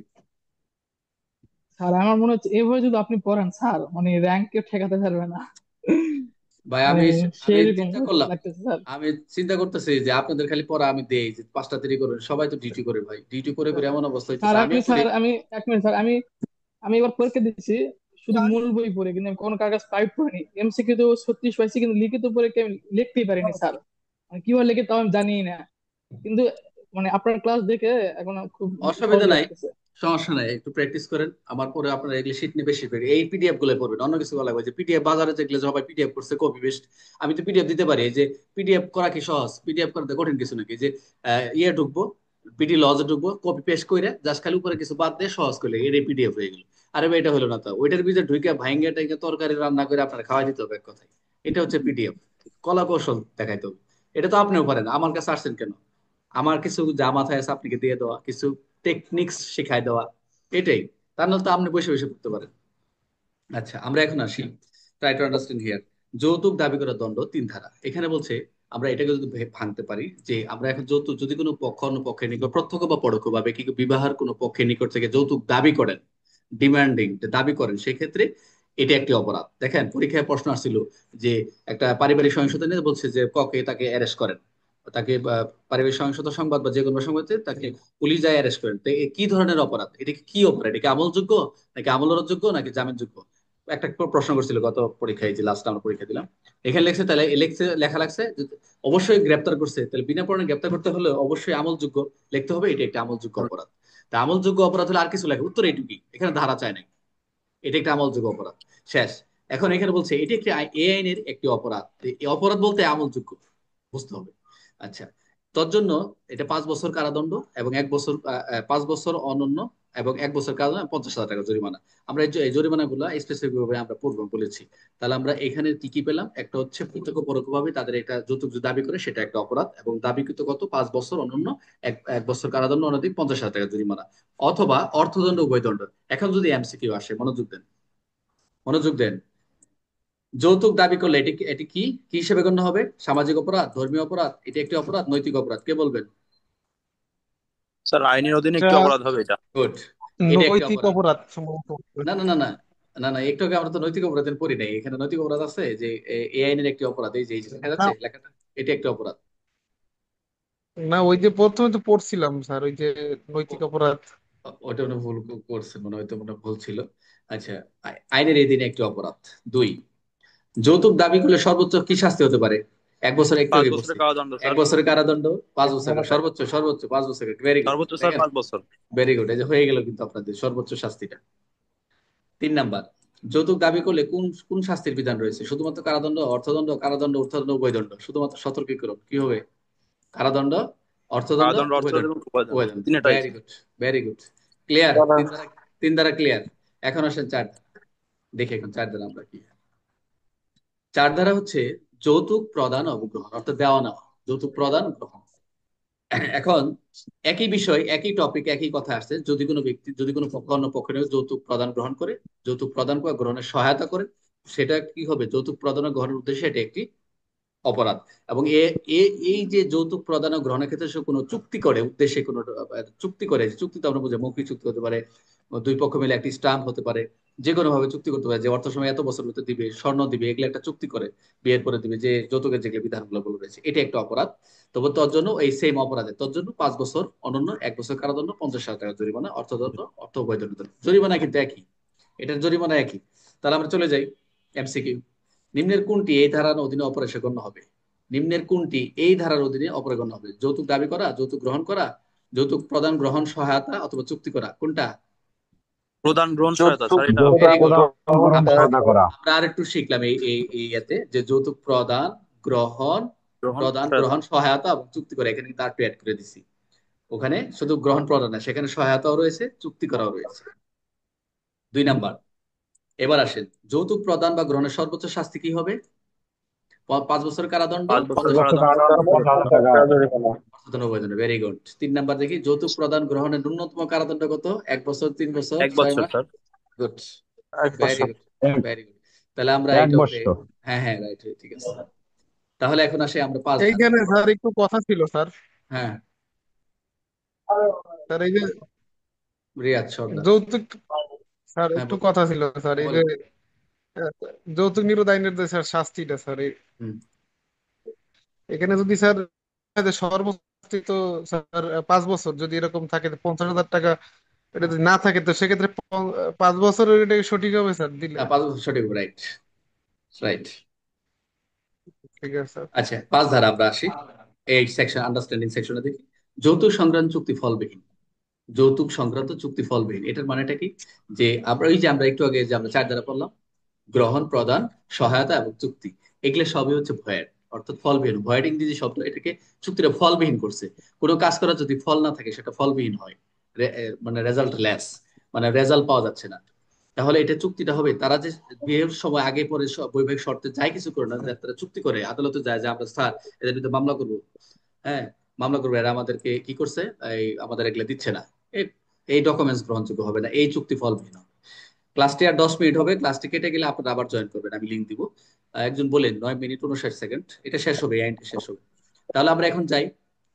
G: স্যার আমার মনে হচ্ছে এইভাবে যদি আপনি পড়েন স্যার মানে র্যাঙ্ক কেউ ঠেকাতে পারবে না।
A: ভাই,
G: মানে
A: আমি
G: সেরকম
A: চিন্তা করলাম,
G: লাগতেছে স্যার।
A: আমি চিন্তা করতেছি যে আপনাদের খালি পড়া আমি দেই যে 5টা দেরি করবেন, সবাই তো ডিউটি করে ভাই, ডিউটি করে করে এমন অবস্থা
G: স্যার
A: হইতেছে,
G: আমি
A: আমিও করি।
G: স্যার আমি 1 মিনিট স্যার, আমি আমি এবার পরীক্ষা দিচ্ছি শুধু মূল বই পড়ে, কিন্তু আমি কোনো কাগজ টাইপ করিনি। এমসিকিউ তো 36 পাইছি, কিন্তু লিখিত পরীক্ষা আমি লিখতেই পারিনি স্যার। মানে কিভাবে লিখে তাও আমি জানি না। কিন্তু মানে আপনার ক্লাস দেখে এখন খুব সহজ
A: অসুবিধা নাই,
G: লাগতেছে।
A: সমস্যা নাই, একটু প্র্যাকটিস করেন। আমার পরে আপনারা এগুলো শীট নিয়ে বেশি এই পিডিএফ গুলো পড়বেন, অন্য কিছু বলা লাগবে যে পিডিএফ বাজারে যেগুলো সবাই পিডিএফ করছে কপি পেস্ট। আমি তো পিডিএফ দিতে পারি, এই যে পিডিএফ করা কি সহজ? পিডিএফ করতে কঠিন কিছু নাকি? যে ইয়ে ঢুকবো, পিডি লজে ঢুকবো, কপি পেস্ট করে জাস্ট খালি উপরে কিছু বাদ দিয়ে সহজ করলে এর পিডিএফ হয়ে গেল। আরে ভাই, এটা হলো না তো, ওইটার ভিতরে ঢুকে ভাইঙ্গা টাইঙ্গা তরকারি রান্না করে আপনার খাওয়াই দিতে হবে এক কথায়। এটা হচ্ছে পিডিএফ, কলা কৌশল দেখাইতে হবে। এটা তো আপনিও পারেন, আমার কাছে আসছেন কেন? আমার কিছু যা মাথায় আছে আপনাকে দিয়ে দেওয়া, কিছু টেকনিক্স শেখাই দেওয়া, এটাই। তার নাহলে তো আপনি বসে বসে পড়তে পারেন। আচ্ছা, আমরা এখন আসি, ট্রাই টু আন্ডারস্ট্যান্ড হিয়ার। যৌতুক দাবি করার দণ্ড 3 ধারা। এখানে বলছে আমরা এটাকে যদি ভাঙতে পারি, যে আমরা এখন যৌতুক যদি কোনো পক্ষ অন্য পক্ষের নিকট প্রত্যক্ষ বা পরোক্ষ ভাবে কি বিবাহের কোনো পক্ষের নিকট থেকে যৌতুক দাবি করেন, ডিমান্ডিং দাবি করেন, সেক্ষেত্রে এটা একটি অপরাধ। দেখেন পরীক্ষায় প্রশ্ন আসছিল যে একটা পারিবারিক সহিংসতা নিয়ে বলছে যে ককে তাকে অ্যারেস্ট করেন, তাকে পারিবারিক সহিংসতা সংবাদ বা যে কোনো সংবাদে তাকে পুলিশ যায় অ্যারেস্ট করেন, তো এ কি ধরনের অপরাধ? এটা কি অপরাধ? এটা কি আমলযোগ্য নাকি আমলযোগ্য নাকি জামিনযোগ্য? একটা প্রশ্ন করছিল গত পরীক্ষায়, যে লাস্ট আমরা পরীক্ষা দিলাম। এখানে লেখছে, তাহলে লেখা লাগছে যে অবশ্যই গ্রেপ্তার করছে, তাহলে বিনা কারণে গ্রেপ্তার করতে হলে অবশ্যই আমলযোগ্য লিখতে হবে, এটা একটা আমলযোগ্য অপরাধ। তা আমলযোগ্য অপরাধ হলে আর কিছু লেখে, উত্তর এইটুকুই, এখানে ধারা চায় নাই। এটা একটা আমলযোগ্য অপরাধ, শেষ। এখন এখানে বলছে এটি একটি এ আইনের একটি অপরাধ, তো এই অপরাধ বলতে আমলযোগ্য বুঝতে হবে। আচ্ছা, তোর জন্য এটা 5 বছর কারাদণ্ড এবং 1 বছর 5 বছর অনন্য এবং 1 বছর কারাদণ্ড, 50,000 টাকা জরিমানা। আমরা এই জরিমানা গুলা স্পেসিফিক ভাবে আমরা পূর্ব বলেছি। তাহলে আমরা এখানে কি কি পেলাম? একটা হচ্ছে প্রত্যক্ষ পরোক্ষভাবে তাদের এটা যৌতুক যে দাবি করে সেটা একটা অপরাধ, এবং দাবিকৃত কত 5 বছর অনন্য, এক বছর কারাদণ্ড, অনধিক 50,000 টাকা জরিমানা, অথবা অর্থদণ্ড, উভয় দণ্ড। এখন যদি এমসিকিউ আসে, মনোযোগ দেন, মনোযোগ দেন। যৌতুক দাবি করলে এটি এটি কি কি হিসেবে গণ্য হবে? সামাজিক অপরাধ, ধর্মীয় অপরাধ, এটি একটি অপরাধ, নৈতিক অপরাধ, কে বলবেন?
F: স্যার, আইনের অধীনে
H: এটা
F: একটি অপরাধ হবে এটা।
A: গুড, এটা একটি
H: নৈতিক
A: অপরাধ।
H: অপরাধ সম্ভবত।
A: না না না না, না না, একটু আগে আমরা তো নৈতিক অপরাধের পড়ি নাই, এখানে নৈতিক অপরাধ আছে যে এই আইনের একটি অপরাধ, এই যে দেখা
H: না
A: যাচ্ছে লেখাটা, এটি একটি অপরাধ।
H: না, ওই যে প্রথমে তো পড়ছিলাম স্যার, ওই যে নৈতিক অপরাধ।
A: ওটা মনে হয় ভুল করছে, মনে হয়তো মনে হয় ভুল ছিল। আচ্ছা, আইনের এই দিনে একটি অপরাধ। 2, যৌতুক দাবি করলে সর্বোচ্চ কি শাস্তি হতে পারে? 1 বছর, একটু
F: পাঁচ
A: আগে বলছি।
F: বছরের কারাদণ্ড
A: এক
F: স্যার।
A: বছরের কারাদণ্ড, 5 বছর, সর্বোচ্চ সর্বোচ্চ 5 বছর। ভেরি গুড,
F: সর্বোচ্চ স্যার
A: দেখেন,
F: 5 বছর।
A: ভেরি গুড, এই যে হয়ে গেল কিন্তু আপনাদের সর্বোচ্চ শাস্তিটা। 3 নাম্বার, যৌতুক দাবি করলে কোন কোন শাস্তির বিধান রয়েছে? শুধুমাত্র কারাদণ্ড, অর্থদণ্ড, কারাদণ্ড, ঊর্ধ্বদণ্ড, উভয়দণ্ড? শুধুমাত্র সতর্কীকরণ কি হবে? কারাদণ্ড, অর্থদণ্ড,
F: কারাদণ্ড,
A: উভয়দণ্ড।
F: অর্থদণ্ড, উভয়দণ্ড,
A: উভয়দণ্ড,
F: তিনটাই।
A: Very good, very good, clear. তিন দ্বারা ক্লিয়ার। এখন আসেন 4, দেখি এখন 4 দ্বারা আমরা কি। চার ধারা হচ্ছে যৌতুক প্রদান ও গ্রহণ, অর্থাৎ দেওয়া নেওয়া, যৌতুক প্রদান গ্রহণ। এখন একই বিষয়, একই টপিক, একই কথা আসছে, যদি কোনো ব্যক্তি, যদি কোনো পক্ষ অন্য পক্ষের হয়ে যৌতুক প্রদান গ্রহণ করে, যৌতুক প্রদান বা গ্রহণের সহায়তা করে, সেটা কি হবে? যৌতুক প্রদান ও গ্রহণের উদ্দেশ্যে এটা একটি অপরাধ। এবং এই যে যৌতুক প্রদান ও গ্রহণের ক্ষেত্রে সে কোনো চুক্তি করে, উদ্দেশ্যে কোনো চুক্তি করে, চুক্তি তো আমরা বুঝি মৌখিক চুক্তি হতে পারে, দুই পক্ষ মিলে একটি স্টাম্প হতে পারে, যে কোনো ভাবে চুক্তি করতে পারে, যে অর্থ সময় এত বছর ভিতরে দিবে, স্বর্ণ দিবে, এগুলো একটা চুক্তি করে বিয়ের পরে দিবে, যে যৌতুকের যেগুলো বিধানগুলো বলে রয়েছে, এটা একটা অপরাধ। তবে তোর জন্য এই সেম অপরাধে তোর জন্য 5 বছর, অনন্য 1 বছর কারাদণ্ড, 50,000 টাকা জরিমানা, অর্থদণ্ড, অর্থ উভয় দণ্ড। জরিমানা কিন্তু একই, এটার জরিমানা একই। তাহলে আমরা চলে যাই এমসিকিউ। নিম্নের কোনটি এই ধারার অধীনে অপরাধে গণ্য হবে? নিম্নের কোনটি এই ধারার অধীনে অপরাধ গণ্য হবে? যৌতুক দাবি করা, যৌতুক গ্রহণ করা, যৌতুক প্রদান গ্রহণ সহায়তা, অথবা চুক্তি করা, কোনটা?
F: প্রদান গ্রহণ সহায়তা
B: যৌতুক
F: স্যার, এটা
D: যৌতুক
A: ভেরি গুড।
D: প্রদান গ্রহণ
A: আমরা
D: সহায়তা করা।
A: আমরা আর একটু শিখলাম এই ইয়েতে, যে যৌতুক প্রদান গ্রহণ,
F: গ্রহণ
A: প্রদান
F: সহায়তা।
A: গ্রহণ সহায়তা এবং চুক্তি করে, এখানে কিন্তু আর একটু অ্যাড করে দিছি। ওখানে শুধু গ্রহণ প্রদান না, সেখানে সহায়তাও রয়েছে, চুক্তি করাও রয়েছে। 2 নাম্বার, এবার আসেন, যৌতুক প্রদান বা গ্রহণের সর্বোচ্চ শাস্তি কি হবে? 5 বছর কারাদণ্ড,
F: 5 বছর
A: 50,000
D: 5 বছর
F: কারাদণ্ড,
D: কারাদণ্ড, 50,000 টাকা।
A: জরিমানা। Very good. 3 নাম্বার দেখি, যৌতুক প্রদান গ্রহণের ন্যূনতম কারাদণ্ড কত? 1 বছর, 3 বছর,
F: 1
A: 6
F: বছর
A: মাস
F: স্যার।
A: গুড,
E: 1
A: ভেরি
E: বছর।
A: গুড,
D: এক
A: ভেরি গুড। তাহলে আমরা
D: এক
A: এটা ওকে,
D: বছর
A: হ্যাঁ হ্যাঁ রাইট, ঠিক আছে। তাহলে এখন আসে আমরা 5 ধারা।
H: এইখানে স্যার একটু কথা ছিল স্যার।
A: হ্যাঁ,
H: স্যার এই যে
A: রিয়াদ সর্দার।
H: যৌতুক, স্যার
A: হ্যাঁ
H: একটু
A: বলুন,
H: কথা ছিল স্যার। এই যে
A: বলেন।
H: আহ, যৌতুক নিরোধ আইনের যে স্যার শাস্তিটা স্যার,
A: হুম।
H: এখানে যদি স্যার যে সর্বোচ্চ শাস্তি তো স্যার 5 বছর, যদি এরকম থাকে 50,000 টাকা, এটা যদি না থাকে তো সেক্ষেত্রে 5 বছরের এটা সঠিক হবে স্যার দিলে?
A: হ্যাঁ, 5 বছর সঠিক, রাইট, রাইট।
H: ঠিক আছে স্যার।
A: আচ্ছা, 5 ধারা আমরা আসি। এই সেকশন, আন্ডারস্ট্যান্ডিং সেকশনে দেখি, যৌতুক সংক্রান্ত চুক্তি ফলবিহীন। যৌতুক সংক্রান্ত চুক্তি ফলবিহীন, এটার মানেটা কি? যে আমরা ওই যে আমরা একটু আগে যে আমরা 4 ধারা পড়লাম, গ্রহণ, প্রদান, সহায়তা এবং চুক্তি, এগুলো সবই হচ্ছে ভয়েড, অর্থাৎ ফলবিহীন। ভয়েড ইংরেজি শব্দ, এটাকে চুক্তিটা ফলবিহীন করছে। কোনো কাজ করা যদি ফল না থাকে, সেটা ফলবিহীন হয়, মানে রেজাল্ট লেস, মানে রেজাল্ট পাওয়া যাচ্ছে না। তাহলে এটা চুক্তিটা হবে, তারা যে বিয়ের সময় আগে পরে বৈবাহিক শর্তে যাই কিছু করে না, তারা চুক্তি করে আদালতে যায় যে আমরা স্যার এদের বিরুদ্ধে মামলা করবো, হ্যাঁ মামলা করবো, এরা আমাদেরকে কি করছে, এই আমাদের এগুলো দিচ্ছে না, এই এই ডকুমেন্টস গ্রহণযোগ্য হবে না, এই চুক্তি ফলবিহীন হবে। ক্লাসটি আর 10 মিনিট হবে, ক্লাসটি কেটে গেলে আপনারা আবার জয়েন করবেন, আমি লিঙ্ক দিব। একজন বলেন 9 মিনিট 59 সেকেন্ড, এটা শেষ হবে, এই আইনটি শেষ হবে। তাহলে আমরা এখন যাই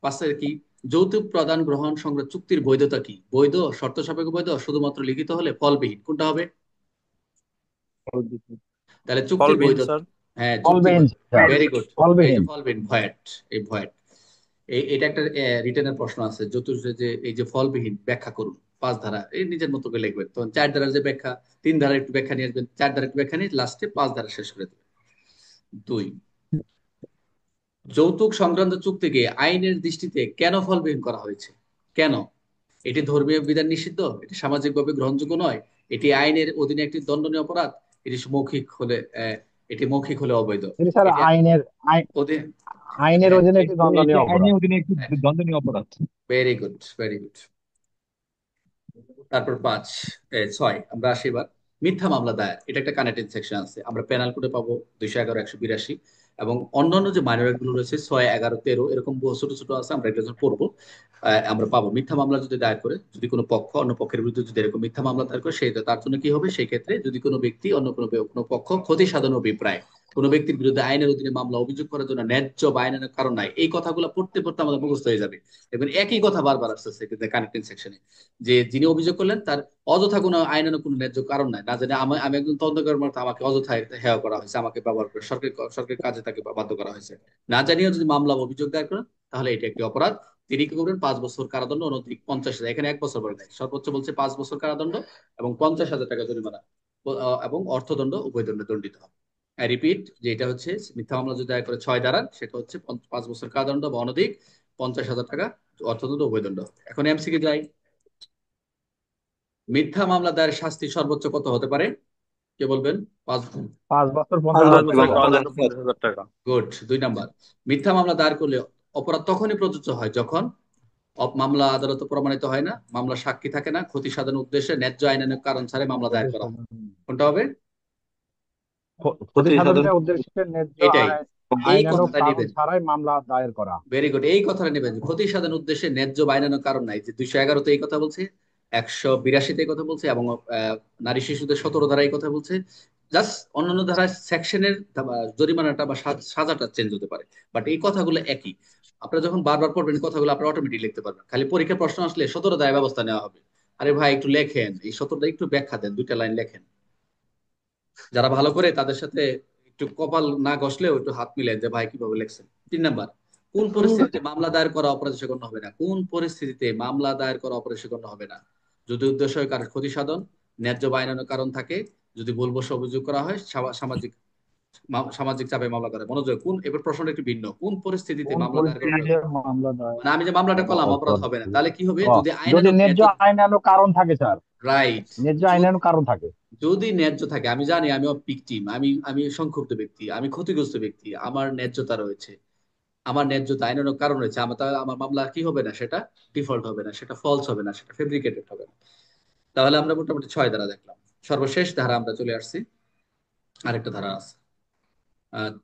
A: পাঁচের কি, যৌতুক প্রদান গ্রহণ সংক্রান্ত চুক্তির বৈধতা কি? বৈধ, শর্ত সাপেক্ষ বৈধ, শুধুমাত্র লিখিত হলে, ফলবিহীন, কোনটা হবে? তাহলে চুক্তির
F: ফলবিহীন
A: বৈধতা,
F: স্যার।
A: হ্যাঁ চুক্তি,
D: ফলবিহীন স্যার,
A: ভেরি গুড। এই যে
D: ফলবিহীন।
A: ফলবিহীন, ভয়েট, এই ভয়েট, এটা একটা রিটেনের প্রশ্ন আছে, চতুর্থ যে এই যে ফলবিহীন ব্যাখ্যা করুন। 5 ধারা এই নিজের মতো করে লিখবেন, তখন 4 ধারার যে ব্যাখ্যা, 3 ধারা একটু ব্যাখ্যা নিয়ে আসবেন, 4 ধারা একটু ব্যাখ্যা নিয়ে লাস্টে 5 ধারা শেষ করে দেবেন। 2, যৌতুক সংক্রান্ত চুক্তিকে আইনের দৃষ্টিতে কেন ফলবিহীন করা হয়েছে? কেন? এটি ধর্মীয় বিধান নিষিদ্ধ, এটি সামাজিকভাবে গ্রহণযোগ্য নয়, এটি আইনের অধীনে একটি দণ্ডনীয় অপরাধ, এটি মৌখিক হলে এটি মৌখিক হলে অবৈধ,
D: কিন্তু স্যার
A: এটি অধীন,
D: আইনের
A: হ্যাঁ,
D: অধীনে একটি দণ্ডনীয় অপরাধ।
I: দণ্ডনীয় অপরাধ।
A: Very good, very good. তারপর 6 আমরা আসি এবার, মিথ্যা মামলা দায়ের, এটা একটা কানেক্টেড সেকশন আছে, আমরা পেনাল কোডে পাবো 211, 182, এবং অন্যান্য যে মাইনর গুলো রয়েছে 6, 11, 13, এরকম বহু ছোট ছোট আছে, আমরা এগুলো যখন পড়বো আমরা পাবো। মিথ্যা মামলা যদি দায়ের করে, যদি কোনো পক্ষ অন্য পক্ষের বিরুদ্ধে যদি এরকম মিথ্যা মামলা দায়ের করে, সেই তার জন্য কি হবে? সেই ক্ষেত্রে যদি কোনো ব্যক্তি অন্য কোনো পক্ষ ক্ষতি সাধন অভিপ্রায় কোনো ব্যক্তির বিরুদ্ধে আইনের অধীনে মামলা অভিযোগ করার জন্য ন্যায্য বা আইনের কারণ নাই, এই কথাগুলো পড়তে পড়তে আমাদের মুখস্থ হয়ে যাবে। এবং একই কথা বারবার আসতেছে কানেক্টিং সেকশনে, যে যিনি অভিযোগ করলেন তার অযথা কোনো আইনানুগ কোনো ন্যায্য কারণ নাই, না জানি আমি আমি একজন তদন্তকারী, আমাকে অযথা হেয় করা হয়েছে, আমাকে ব্যবহার করে সরকারি কাজে তাকে বাধ্য করা হয়েছে, না জানিয়েও যদি মামলা বা অভিযোগ দায়ের করেন, তাহলে এটা একটি অপরাধ। তিনি কি করবেন? 5 বছর কারাদণ্ড, অনধিক 50,000, এখানে 1 বছর বলে নাই, সর্বোচ্চ বলছে 5 বছর কারাদণ্ড এবং 50,000 টাকা জরিমানা, এবং অর্থদণ্ড, উভয় দণ্ডে দণ্ডিত হবে। রিপিট, যে এটা হচ্ছে মিথ্যা মামলা যদি দায়ের করে 6 ধারার, সেটা হচ্ছে 5 বছর কারাদণ্ড বা অনধিক 50,000 টাকা অর্থদণ্ড, উভয় দণ্ড হবে। এখন এমসিকে যাই, মিথ্যা মামলা দায়ের শাস্তি সর্বোচ্চ কত হতে পারে? কে বলবেন? 5।
D: 5 বছর,
F: 5
D: 50,000
F: বছর
D: টাকা।
F: কারাদণ্ড, 50,000 টাকা।
A: গুড। 2 নাম্বার, মিথ্যা মামলা দায়ের করলে অপরাধ তখনই প্রযোজ্য হয় যখন মামলা আদালতে প্রমাণিত হয় না, মামলা সাক্ষী থাকে না, ক্ষতি সাধন উদ্দেশ্যে ন্যায্য আইনানুগ কারণ ছাড়াই মামলা দায়ের করা হয়, কোনটা হবে?
D: ক্ষতি
B: ক্ষতি সাধন
D: সাধনের উদ্দেশ্যে ন্যায্য
A: এটাই, এই
D: আইনানুগ
A: কথাটা
D: কারণ
A: নেবেন।
D: ছাড়াই মামলা দায়ের করা।
A: ভেরি গুড, এই কথাটা নেবেন। ক্ষতি সাধন উদ্দেশ্যে ন্যায্য বাইনানোর কারণ নাই, যে 211-তে এই কথা বলছে, 182-তে এই কথা বলছে, এবং নারী শিশুদের 17 ধারা এই কথা বলছে। জাস্ট অন্যান্য ধারা সেকশনের জরিমানাটা বা সাজাটা চেঞ্জ হতে পারে, বাট এই কথাগুলো একই। আপনারা যখন বারবার পড়বেন কথাগুলো আপনারা অটোমেটিক লিখতে পারবেন। খালি পরীক্ষার প্রশ্ন আসলে 17 ধারায় ব্যবস্থা নেওয়া হবে। আরে ভাই একটু লেখেন, এই 17টা একটু ব্যাখ্যা দেন, 2টা লাইন লেখেন। যারা ভালো করে তাদের সাথে একটু কপাল না ঘষলেও একটু হাত মিলেন যে ভাই কিভাবে লেখছেন। 3 নাম্বার, কোন পরিস্থিতিতে মামলা দায়ের করা অপরাধ গণ্য হবে না? কোন পরিস্থিতিতে মামলা দায়ের করা অপরাধ গণ্য হবে না? যদি উদ্দেশ্য হয় কারোর ক্ষতি সাধন, ন্যায্য বা আইনানুগ কারণ থাকে, যদি ভুলবশত অভিযোগ করা হয়, সামাজিক সামাজিক চাপে মামলা করে। মনোযোগ, কোন, এবার প্রশ্নটা একটু ভিন্ন। কোন পরিস্থিতিতে
D: কোন
A: মামলা দায়ের করা
D: পরিস্থিতিতে মামলা দায়ের
A: মানে আমি যে মামলাটা
D: করা
A: করলাম অপরাধ
D: অপরাধ?
A: হবে না, তাহলে কি হবে?
D: ও,
A: যদি
D: যদি
A: আইনানুগ
D: ন্যায্য
A: ন্যায্য,
D: আইনানুগ কারণ থাকে স্যার,
A: রাইট,
D: ন্যায্য আইনানুগ কারণ থাকে।
A: যদি ন্যায্য থাকে। আমি জানি আমি ভিকটিম, আমি সংক্ষুব্ধ ব্যক্তি, আমি ক্ষতিগ্রস্ত ব্যক্তি, আমার ন্যায্যতা রয়েছে, আমার ন্যায্যতা আইনানুগ কারণ রয়েছে, আমার মামলা কি হবে না, সেটা ডিফল্ট হবে না, সেটা ফলস হবে না, সেটা ফেব্রিকেটেড হবে না। তাহলে আমরা মোটামুটি 6 ধারা দেখলাম। সর্বশেষ ধারা আমরা চলে আসছি, আরেকটা ধারা আছে।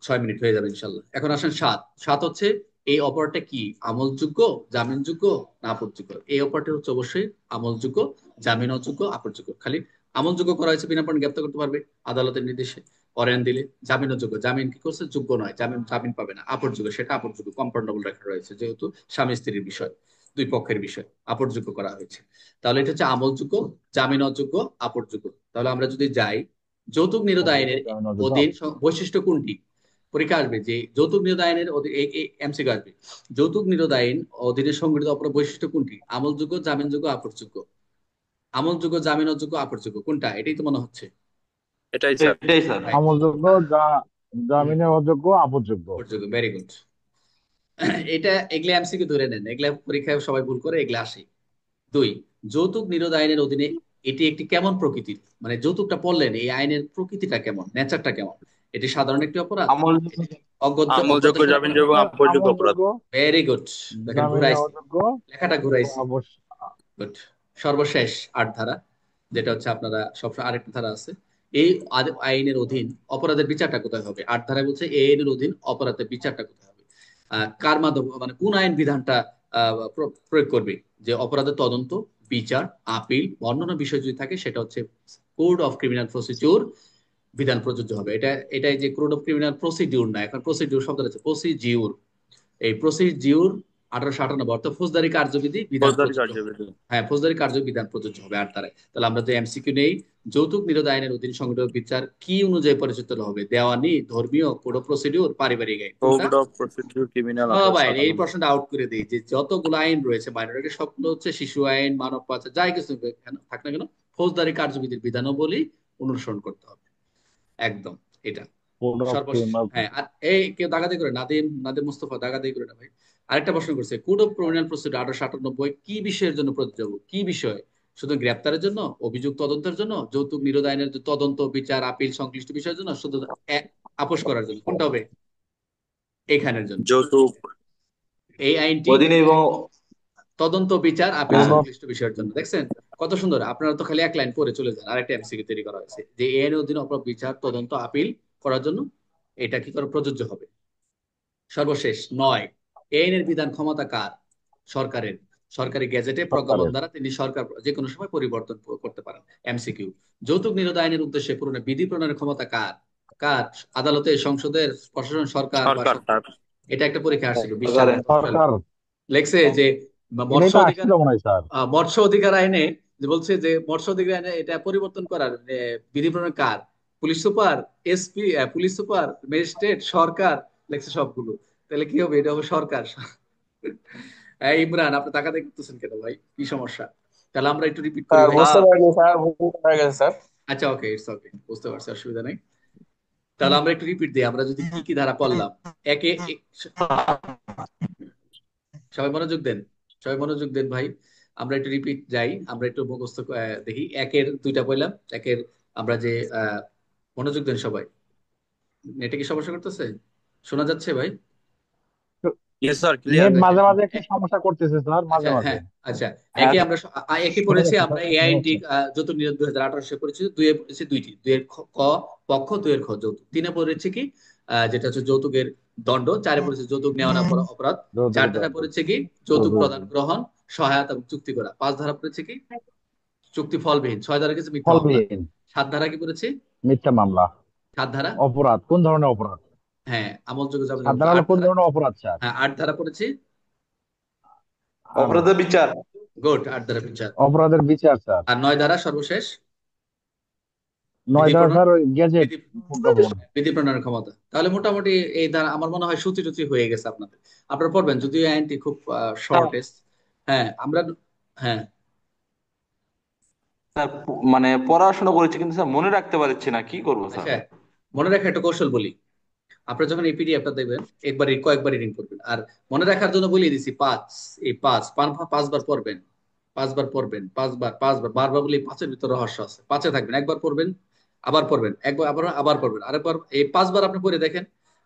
A: 6 মিনিট হয়ে যাবে ইনশাল্লাহ। এখন আসেন 7। 7 হচ্ছে এই অপরাধটা কি আমলযোগ্য, জামিনযোগ্য না আপত্তিযোগ্য। এই অপরাধটা হচ্ছে অবশ্যই আমলযোগ্য, জামিন অযোগ্য, আপত্তিযোগ্য। খালি আমলযোগ্য করা হয়েছে, বিনা পয়েন্ট গ্রেপ্তার করতে পারবে আদালতের নির্দেশে, অরেন দিলে। জামিন অযোগ্য, জামিন কি করছে, যোগ্য নয়, জামিন জামিন পাবে না। আপত্তিযোগ্য, সেটা আপত্তিযোগ্য, কম্পাউন্ডেবল রেখা রয়েছে, যেহেতু স্বামী স্ত্রীর বিষয়, দুই পক্ষের বিষয়, আপত্তিযোগ্য করা হয়েছে। তাহলে এটা হচ্ছে আমলযোগ্য, জামিন অযোগ্য, আপত্তিযোগ্য। তাহলে আমরা যদি যাই, যৌতুক নিরোধ
D: আমলযোগ্য,
A: আইনের
D: জামিন অযোগ্য।
A: অধীন বৈশিষ্ট্য কোনটি? পরীক্ষা আসবে যে যৌতুক নিরোধ আইনের এমসিকিউ আসবে, যৌতুক নিরোধ আইন অধীনে সংগঠিত অপরাধ বৈশিষ্ট্য কোনটি? আমলযোগ্য, জামিনযোগ্য, আপত্তিযোগ্য। আমলযোগ্য, জামিন অযোগ্য, আপত্তিযোগ্য, কোনটা? এটাই তো মনে হচ্ছে।
F: এটাই স্যার।
B: এটাই স্যার।
A: রাইট,
D: আমলযোগ্য, জামিনের অযোগ্য, আপদযোগ্য।
A: আপত্তিযোগ্য, ভেরি গুড। এটা এগুলা এমসিকিউ ধরে নেন, এগুলা পরীক্ষায় সবাই ভুল করে, এগুলা আসে। 2, যৌতুক নিরোধ আইনের অধীনে এটি একটি কেমন প্রকৃতির, মানে যৌতুকটা পড়লেন, এই আইনের প্রকৃতিটা কেমন, নেচারটা কেমন? এটি সাধারণ একটি অপরাধ,
B: আমল
A: অগত্য
F: আমলযোগ্য,
A: অপ্রত্যাশিত অপরাধ।
F: জামিনযোগ্য,
D: স্যার,
F: আপত্তিযোগ্য অপরাধ।
D: আমলযোগ্য,
A: ভেরি গুড, দেখেন
D: জামিনের
A: ঘুরাইছি,
D: অযোগ্য,
A: লেখাটা ঘুরাইছি।
D: অবশ্য।
A: গুড। সর্বশেষ 8 ধারা, যেটা হচ্ছে আপনারা সবসময়, আরেকটা ধারা আছে। এই আইনের অধীন অপরাধের বিচারটা কোথায় হবে? 8 ধারায় বলছে এই আইনের অধীন অপরাধের বিচারটা কোথায় হবে। কার মাধ্যমে, মানে কোন আইন বিধানটা প্রয়োগ করবে? যে অপরাধের তদন্ত, বিচার, আপিল, অন্যান্য বিষয় যদি থাকে, সেটা হচ্ছে কোড অফ ক্রিমিনাল প্রসিডিউর বিধান প্রযোজ্য হবে। এটাই যে কোড অফ ক্রিমিনাল প্রসিডিউর না, এখন প্রসিডিউর শব্দ আছে, প্রসিজিউর। এই প্রসিজিউর 1898, অর্থাৎ ফৌজদারি কার্যবিধি বিধান
F: ফৌজদারি
A: প্রযোজ্য হবে।
F: কার্যবিধি।
A: হ্যাঁ, ফৌজদারি কার্যবিধান প্রযোজ্য হবে 8 ধারায়। তাহলে আমরা যে এমসিকিউ নেই, যৌতুক নিরোধ আইনের অধীন সংগঠিত বিচার কি অনুযায়ী পরিচালিত হবে? দেওয়ানি, ধর্মীয়, কোড অফ প্রসিডিউর, পারিবারিক আইন, কোনটা?
F: Code of procedure, criminal affairs
A: সবাই এই
F: আদালত।
A: প্রশ্নটা আউট করে দিই, যে যতগুলো আইন রয়েছে মাইনরিটি, সবগুলো হচ্ছে শিশু আইন, মানব পাচার, যাই কিছু থাক না কেন, ফৌজদারি কার্যবিধির বিধানাবলী অনুসরণ করতে হবে, একদম। এটা
D: কোড অফ
A: সর্বশেষ।
D: ক্রিমিনাল।
A: হ্যাঁ, আর এই কেউ দাগাদাগি করে, নাদিম নাদিম মুস্তফা দাগাদাগি করে না ভাই। আরেকটা প্রশ্ন করছে, কোড অফ ক্রিমিনাল প্রসিডিউর 1898 কি বিষয়ের জন্য প্রযোজ্য? কি বিষয়? শুধু গ্রেপ্তারের জন্য, অভিযোগ তদন্তের জন্য, যৌতুক নিরোধ আইনের যে তদন্ত, বিচার, আপিল সংশ্লিষ্ট বিষয়ের জন্য, শুধু আপোষ করার জন্য? কোনটা হবে এইখানের জন্য?
F: যৌতুক।
A: এই আইনটি
B: অধীনে এবং
A: তদন্ত, বিচার, আপিল
D: কোড অফ
A: সংশ্লিষ্ট বিষয়ের জন্য। দেখছেন কত সুন্দর? আপনারা তো খালি 1 লাইন পড়ে চলে যান। আরেকটা এমসিকিউ তৈরি করা হয়েছে যে এই আইনের অধীনে অপরাধ বিচার, তদন্ত, আপিল করার জন্য এটা কি করে প্রযোজ্য হবে। সর্বশেষ 9, এই আইনের বিধান ক্ষমতা কার? সরকারের। সরকারি গেজেটে প্রজ্ঞাপন
D: সরকারের।
A: দ্বারা তিনি সরকার যে কোনো সময় পরিবর্তন করতে পারেন। এমসিকিউ, যৌতুক নিরোধ আইনের উদ্দেশ্যে পূরণে বিধি প্রণয়নের ক্ষমতা কার? কার? আদালতে, সংসদের, প্রশাসন, সরকার বা
F: সরকার তার।
A: এটা একটা পরীক্ষা আসছিল 20 সালে,
B: সরকারের।
A: 20 সালে
D: সরকার।
A: লেখছে যে
D: এটাই
A: মৎস্য
D: তো
A: অধিকার,
D: আসছিল মনে হয় স্যার।
A: মৎস্য অধিকার আইনে যে বলছে যে মৎস্য অধিকার আইনে এটা পরিবর্তন করার বিধি প্রণয়ন কার? Police super, SP, police super, magistrate, সরকার, লেখছে সবগুলো। তাহলে কি হবে? এটা হবে সরকার। এই ইমরান, আপনি তাকাতে করতেছেন কেন ভাই? কি সমস্যা? তাহলে আমরা একটু রিপিট করি
E: স্যার
A: ভাই।
E: বুঝতে পারিনি স্যার, ভুল হয়ে গেছে স্যার।
A: আচ্ছা, ওকে, ইটস ওকে, বুঝতে পারছি, অসুবিধা নেই। তাহলে আমরা একটু রিপিট দিই, আমরা যদি কি কি ধারা পড়লাম। একে সবাই মনোযোগ দেন, সবাই মনোযোগ দেন ভাই। আমরা একটু রিপিট যাই, আমরা একটু মুখস্থ দেখি। একের 2টা বললাম, একের আমরা যে আহ, মনোযোগ দেন সবাই। নেটে কি সমস্যা করতেছে? শোনা যাচ্ছে ভাই?
F: Yes sir, clear.
D: নেট
A: আচ্ছা
D: মাঝে মাঝে একটু সমস্যা করতেছে স্যার, মাঝে
A: আচ্ছা
D: মাঝে।
A: হ্যাঁ আচ্ছা,
B: হ্যাঁ
A: একে
B: স্যার।
A: আমরা একে
D: শোনা
A: পড়েছি
D: যাচ্ছে
A: আমরা
D: স্যার, শোনা
A: এআইএনটি
D: যাচ্ছে।
A: যৌথ নিয়োগ 2018 সালে পড়েছি, দুইয়ে পড়েছি দুইটি, দুইয়ের ক পক্ষ, দুইয়ের খ যৌতুক, তিনে পড়েছে কি যেটা হচ্ছে যৌতুকের দণ্ড, চারে পড়েছে যৌতুক নেওয়া না অপরাধ, চার
D: যৌতুকের
A: ধারা
D: দণ্ড।
A: পড়েছে কি যৌতুক
D: যৌতুকের
A: প্রদান গ্রহণ, সহায়তা এবং চুক্তি করা, পাঁচ ধারা পড়েছে কি চুক্তি ফলবিহীন, ছয় ধারা কিছু মিথ্যা মামলা,
D: ফলবিহীন
A: সাত ধারা কি পড়েছি
D: মিথ্যা মামলা।
A: সাত ধারা
D: অপরাধ কোন ধরনের অপরাধ?
A: হ্যাঁ আমলযোগ্য যাবে
D: সাধারণ হলো
A: আট
D: কোন
A: ধারা,
D: ধরনের অপরাধ স্যার?
A: হ্যাঁ আট ধারা পড়েছি,
D: আর
B: অপরাধের বিচার।
A: গুড, আট ধারা বিচার,
D: অপরাধের বিচার স্যার।
A: আর নয় ধারা সর্বশেষ
D: নয়
A: বিধি
D: ধারা
A: প্রণয়ন,
D: স্যার, ওই গেজেট
A: বিধি
D: প্রজ্ঞাপন।
A: বিধি প্রণয়নের ক্ষমতা। তাহলে মোটামুটি এই ধারা আমার মনে হয় সূচি টুচি হয়ে গেছে আপনাদের, আপনারা পড়বেন যদিও এই আইনটি খুব
B: স্যার
A: শর্টেস্ট। হ্যাঁ আমরা, হ্যাঁ
B: স্যার, মানে পড়াশোনা করেছি কিন্তু স্যার মনে রাখতে পারছি না, কি করবো স্যার?
A: আচ্ছা, মনে রাখা একটা কৌশল বলি, আপনারা যখন এই পিডিএফটা দেখবেন একবার কয়েকবার রিডিং করবেন, আর মনে রাখার জন্য বলিয়ে দিছি পাঁচ, এই পাঁচবার পড়বেন, পাঁচবার পড়বেন, পাঁচবার বারবার বলি, পাঁচের ভিতরে রহস্য আছে, পাঁচে থাকবেন, একবার পড়বেন, আবার পড়বেন, একবার আবার আবার পড়বেন, আরেকবার, এই পাঁচবার আপনি পড়ে দেখেন,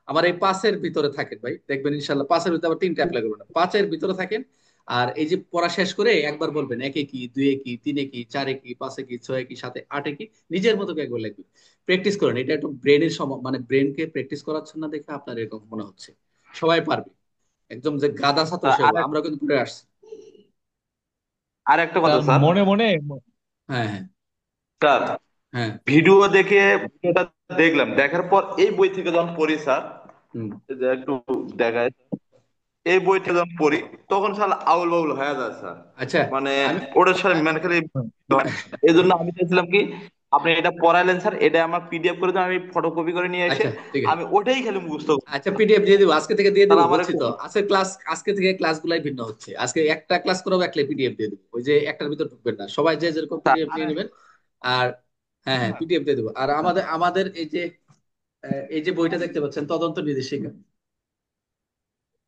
A: আমার এই পাঁচের ভিতরে থাকেন ভাই, দেখবেন ইনশাল্লাহ পাঁচের ভিতরে আবার তিনটা অ্যাপ্লাই করবেন না, পাঁচের ভিতরে থাকেন। আর এই যে পড়া শেষ করে একবার বলবেন একে কি, দুয়ে কি, তিনে কি, চারে কি, পাঁচে কি, ছয়ে কি, সাথে আটে কি, নিজের মতো করে একবার লিখবেন, প্র্যাকটিস করেন। এটা একটু ব্রেনের মানে ব্রেনকে প্র্যাকটিস করাচ্ছেন না দেখে আপনার এরকম মনে হচ্ছে, সবাই পারবে, একদম যে গাদা ছাত্র
B: স্যার,
A: সেও, আমরা কিন্তু পড়ে আসছি।
B: আর একটা কথা
G: তার
B: স্যার।
G: মনে মনে
A: হ্যাঁ হ্যাঁ
B: স্যার,
A: হ্যাঁ।
B: ভিডিওটা দেখলাম, দেখার পর এই বই থেকে যখন পড়ি স্যার,
A: হুম।
B: এই যে একটু দেখায়, এই বইটা যখন পড়ি তখন স্যার আউল বাউল হয়ে যায় স্যার।
A: আচ্ছা
B: মানে
A: আমি
B: ওটার সাথে মানে খালি এই জন্য আমি চাইছিলাম কি, আপনি এটা পড়াইলেন স্যার, এটা আমার পিডিএফ করে দেন, আমি ফটোকপি করে নিয়ে এসে
A: আচ্ছা ঠিক আছে,
B: আমি ওটাই খালি মুখস্থ করবো।
A: আচ্ছা পিডিএফ দিয়ে দিব, আজকে থেকে দিয়ে দিব,
B: স্যার আমার
A: বলছি
B: একটু
A: তো আজকে ক্লাস, আজকে থেকে ক্লাসগুলাই ভিন্ন হচ্ছে, আজকে একটা ক্লাস করাবো, একটা পিডিএফ দিয়ে দেবো, ওই যে একটার ভিতর ঢুকবেন না, সবাই যে যেরকম
B: স্যার,
A: পিডিএফ নিয়ে নেবেন। আর হ্যাঁ হ্যাঁ পিডিএফ দিয়ে দেবো। আর আমাদের আমাদের এই যে বইটা দেখতে পাচ্ছেন তদন্ত নির্দেশিকা,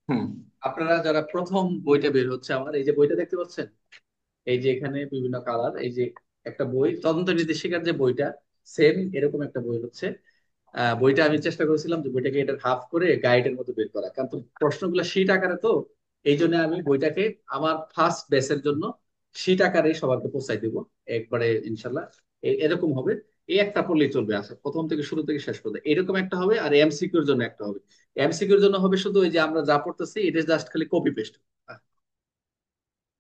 B: হুম
A: আপনারা যারা প্রথম বইটা বের হচ্ছে আমার, এই যে বইটা দেখতে পাচ্ছেন, এই যে এখানে বিভিন্ন কালার, এই যে একটা বই তদন্ত নির্দেশিকার যে বইটা, সেম এরকম একটা বই হচ্ছে। বইটা আমি চেষ্টা করেছিলাম যে বইটাকে এটা হাফ করে গাইডের মতো বের করা, কিন্তু প্রশ্নগুলো শীট আকারে তো, এই জন্য আমি বইটাকে আমার ফার্স্ট ব্যাচের জন্য শীট আকারে সবাইকে পৌঁছাই দিব একবারে ইনশাল্লাহ। এরকম হবে, এই একটা পড়লেই চলবে, আসলে প্রথম থেকে শুরু থেকে শেষ পর্যন্ত এরকম একটা হবে, আর এমসিকিউর জন্য একটা হবে। এমসিকিউর জন্য হবে শুধু ওই যে আমরা যা পড়তেছি এটা জাস্ট খালি কপি পেস্ট,